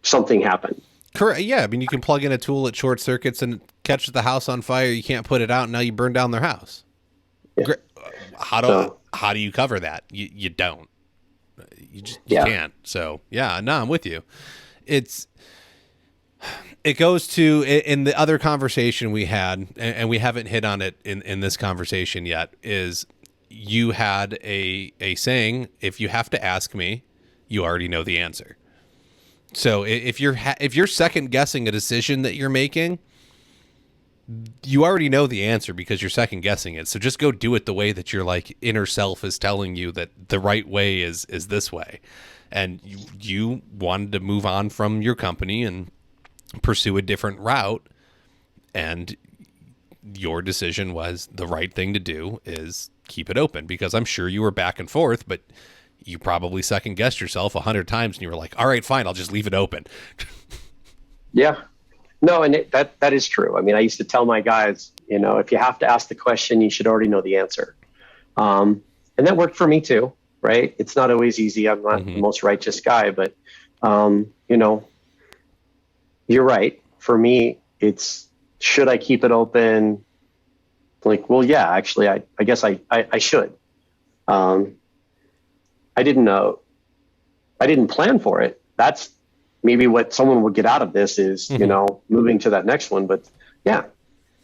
something happened. Correct. Yeah. I mean, you can plug in a tool at short circuits and catches the house on fire. You can't put it out. And now you burn down their house. Yeah. How do you cover that? You don't. You can't. So yeah, no, I'm with you. It goes to in the other conversation we had, and we haven't hit on it in this conversation yet, is you had a saying, if you have to ask me, you already know the answer. So if you're second guessing a decision that you're making, you already know the answer because you're second guessing it. So just go do it the way that your like inner self is telling you that the right way is this way. And you wanted to move on from your company and pursue a different route. And your decision was the right thing to do is keep it open, because I'm sure you were back and forth, but you probably second guessed yourself 100 times and you were like, all right, fine, I'll just leave it open. Yeah. No, and that is true. I mean, I used to tell my guys, if you have to ask the question, you should already know the answer. And that worked for me too, right? It's not always easy. I'm not the most righteous guy, but, you're right. For me, it's, should I keep it open? Like, well, yeah, actually, I guess I should. I didn't know. I didn't plan for it. That's maybe what someone would get out of this is, moving to that next one. But yeah,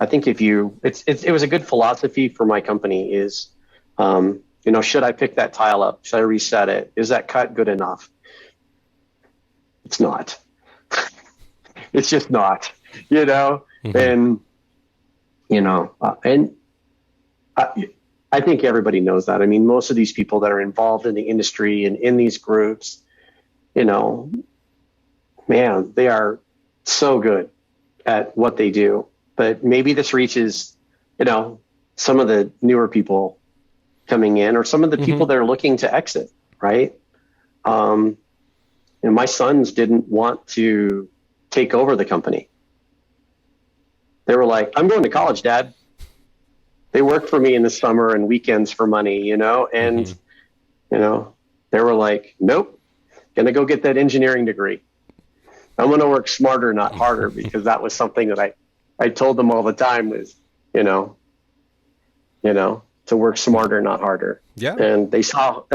I think it was a good philosophy for my company is, should I pick that tile up? Should I reset it? Is that cut good enough? It's not. It's just not, and, and I think everybody knows that. I mean, most of these people that are involved in the industry and in these groups, man, they are so good at what they do. But maybe this reaches, some of the newer people coming in, or some of the people that are looking to exit, right? And my sons didn't want to take over the company. They were like, I'm going to college, Dad. They worked for me in the summer and weekends for money, and, they were like, nope, going to go get that engineering degree. I'm going to work smarter, not harder, because that was something that I told them all the time was, to work smarter, not harder. Yeah. And they saw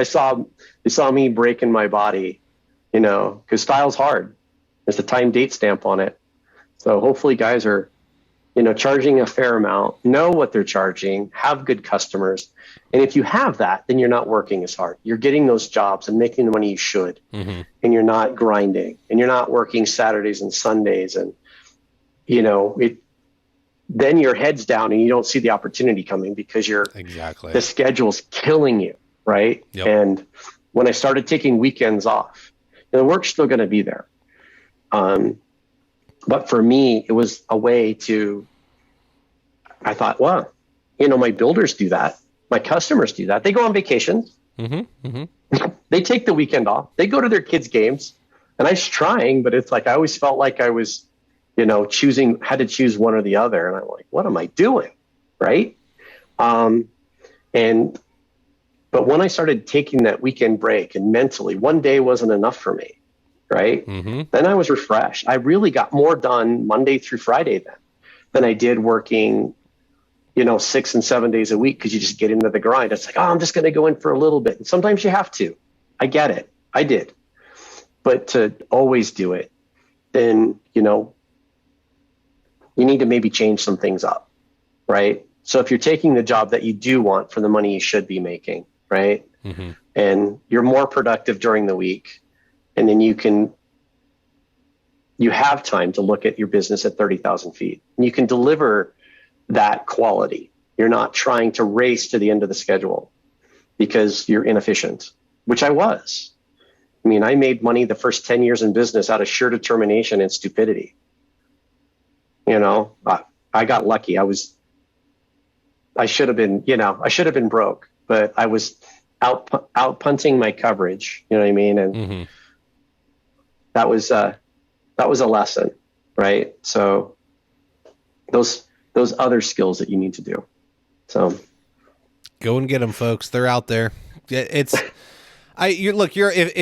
me breaking my body, because style's hard. There's a time date stamp on it. So hopefully guys are, charging a fair amount, know what they're charging, have good customers. And if you have that, then you're not working as hard. You're getting those jobs and making the money you should. And you're not grinding, and you're not working Saturdays and Sundays. And, then your head's down and you don't see the opportunity coming because the schedule's killing you. Right. Yep. And when I started taking weekends off, the work's still going to be there. But for me, it was a way I thought, well, my builders do that. My customers do that. They go on vacations. They take the weekend off. They go to their kids' games. And I was trying, but it's like, I always felt like I was, had to choose one or the other. And I'm like, what am I doing? Right. But when I started taking that weekend break, and mentally, one day wasn't enough for me. Right. Then I was refreshed. I really got more done Monday through Friday than I did working, 6 and 7 days a week, because you just get into the grind. It's like, oh, I'm just going to go in for a little bit. And sometimes you have to. I get it. I did. But to always do it, then, you need to maybe change some things up. Right. So if you're taking the job that you do want for the money you should be making, right, and you're more productive during the week, and then you have time to look at your business at 30,000 feet, and you can deliver that quality. You're not trying to race to the end of the schedule because you're inefficient, which I was. I mean, I made money the first 10 years in business out of sheer determination and stupidity. I got lucky. I should have been broke, but I was out punting my coverage. You know what I mean? And that was a lesson, right? So those other skills that you need to do. So Go and get them, folks. They're out there. If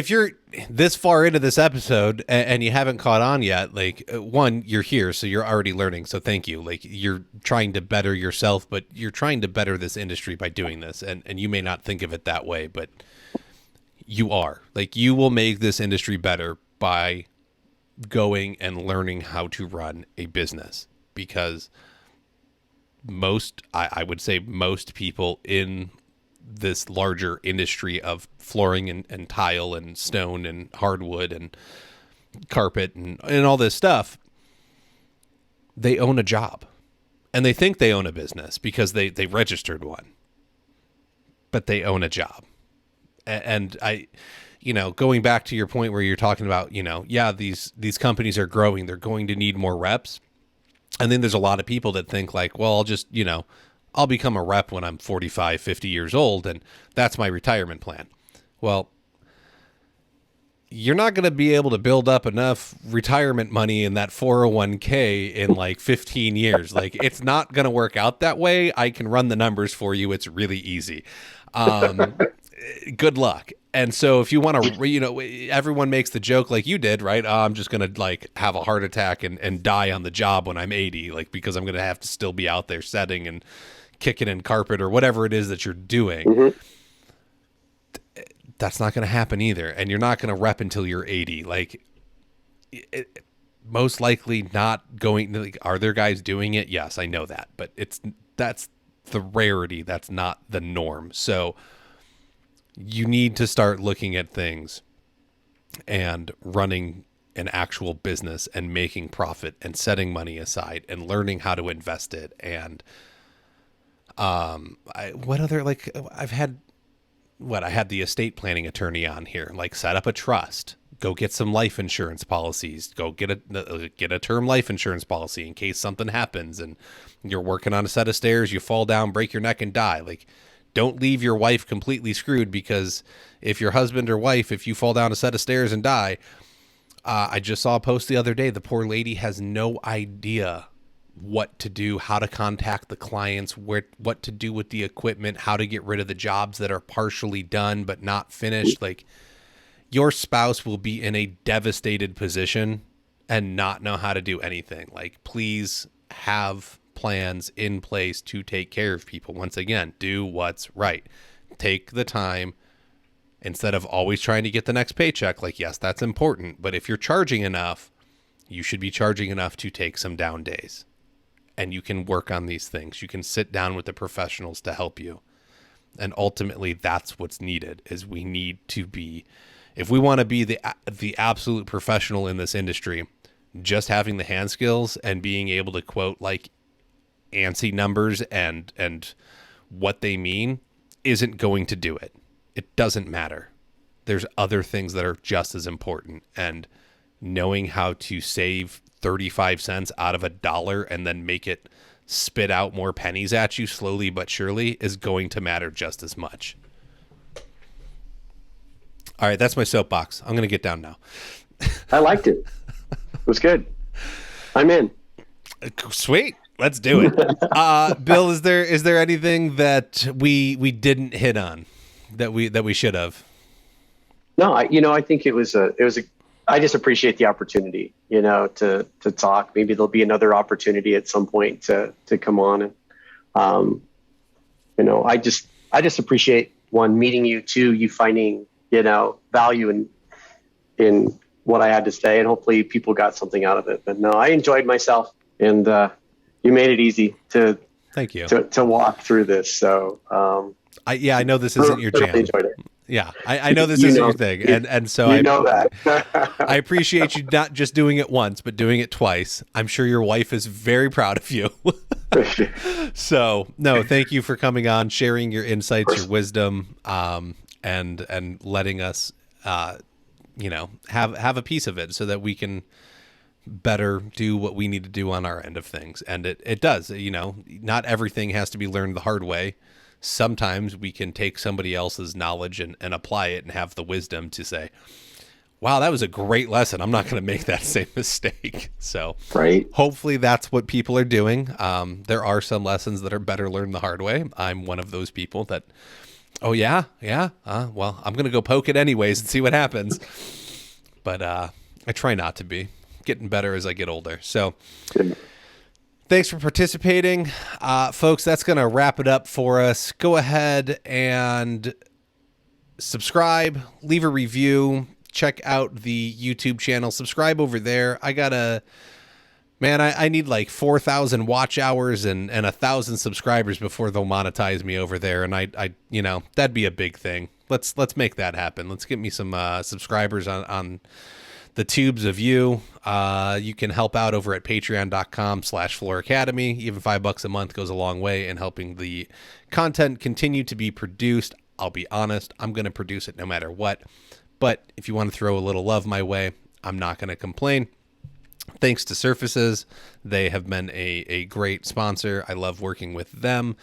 you're this far into this episode and you haven't caught on yet, like, one, you're here, so you're already learning. So thank you. Like, you're trying to better yourself, but you're trying to better this industry by doing this. And you may not think of it that way, but you are. Like, you will make this industry better by going and learning how to run a business, because I would say most people in this larger industry of flooring and tile and stone and hardwood and carpet and all this stuff, they own a job and they think they own a business because they registered one, but they own a job. And going back to your point where you're talking about, these companies are growing, they're going to need more reps. And then there's a lot of people that think like, well, I'll just, I'll become a rep when I'm 45, 50 years old, and that's my retirement plan. Well, you're not going to be able to build up enough retirement money in that 401k in like 15 years. Like, it's not going to work out that way. I can run the numbers for you. It's really easy. Good luck. And so if you want to, everyone makes the joke like you did, right? I'm just going to like have a heart attack and die on the job when I'm 80, like, because I'm going to have to still be out there setting and kicking in carpet or whatever it is that you're doing. Mm-hmm. That's not going to happen either. And you're not going to rep until you're 80. Like, most likely not going to, like, are there guys doing it? Yes, I know that, but that's the rarity. That's not the norm. So you need to start looking at things and running an actual business and making profit and setting money aside and learning how to invest it. And I had the estate planning attorney on here, like, set up a trust, go get some life insurance policies, go get a term life insurance policy in case something happens and you're working on a set of stairs, you fall down, break your neck and die. Like, don't leave your wife completely screwed, because if your husband or wife, if you fall down a set of stairs and die, I just saw a post the other day. The poor lady has no idea what to do, how to contact the clients, what to do with the equipment, how to get rid of the jobs that are partially done but not finished. Like, your spouse will be in a devastated position and not know how to do anything. Like, please have plans in place to take care of people. Once again, do what's right. Take the time instead of always trying to get the next paycheck. Like, yes, that's important, but if you're charging enough, you should be charging enough to take some down days. And you can work on these things. You can sit down with the professionals to help you. And ultimately, that's what's needed. Is we need to be, if we want to be the absolute professional in this industry, just having the hand skills and being able to quote like ANSI numbers and what they mean isn't going to do it. It doesn't matter. There's other things that are just as important, and knowing how to save 35 cents out of $1 and then make it spit out more pennies at you slowly but surely is going to matter just as much. All right, that's my soapbox. I'm going to get down now. I liked it. It was good. I'm in. Sweet. Let's do it. Bill, is there anything that we didn't hit on that we should have? No, I think it was I just appreciate the opportunity, to talk. Maybe there'll be another opportunity at some point to come on. And, I just appreciate, one, meeting you, two, you finding, value in what I had to say, and hopefully people got something out of it. But no, I enjoyed myself, and you made it easy to thank you to walk through this. So I know this isn't your jam. Enjoyed it. Yeah, I know this isn't your thing, and so I know that. I appreciate you not just doing it once, but doing it twice. I'm sure your wife is very proud of you. So, no, thank you for coming on, sharing your insights, your wisdom, and letting us, have a piece of it so that we can better do what we need to do on our end of things. And it does, not everything has to be learned the hard way. Sometimes we can take somebody else's knowledge and apply it and have the wisdom to say, Wow, that was a great lesson. I'm not going to make that same mistake. So Right. hopefully that's what people are doing. There are some lessons that are better learned the hard way. I'm one of those people that, oh yeah, yeah. Well, I'm going to go poke it anyways and see what happens. But I try not to be. Getting better as I get older. So Good. thanks for participating. Folks, that's going to wrap it up for us. Go ahead and subscribe, leave a review, check out the YouTube channel, subscribe over there. I need like 4,000 watch hours and 1,000 subscribers before they'll monetize me over there. And I that'd be a big thing. Let's make that happen. Let's get me some subscribers on the tubes of you. You can help out over at patreon.com/Floor Academy. Even $5 a month goes a long way in helping the content continue to be produced. I'll be honest, I'm going to produce it no matter what. But if you want to throw a little love my way, I'm not going to complain. Thanks to Surfaces. They have been a great sponsor. I love working with them.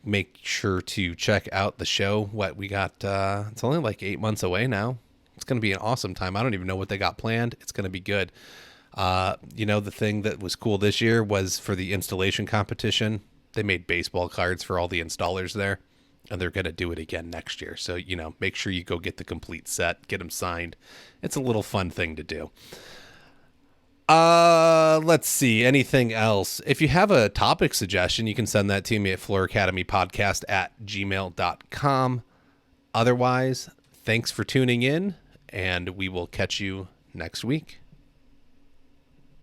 Make sure to check out the show. What we got, it's only like 8 months away now. It's going to be an awesome time. I don't even know what they got planned. It's going to be good. The thing that was cool this year was for the installation competition, they made baseball cards for all the installers there. And they're going to do it again next year. So, make sure you go get the complete set, get them signed. It's a little fun thing to do. Let's see. Anything else? If you have a topic suggestion, you can send that to me at flooracademypodcast@gmail.com. Otherwise, thanks for tuning in, and we will catch you next week.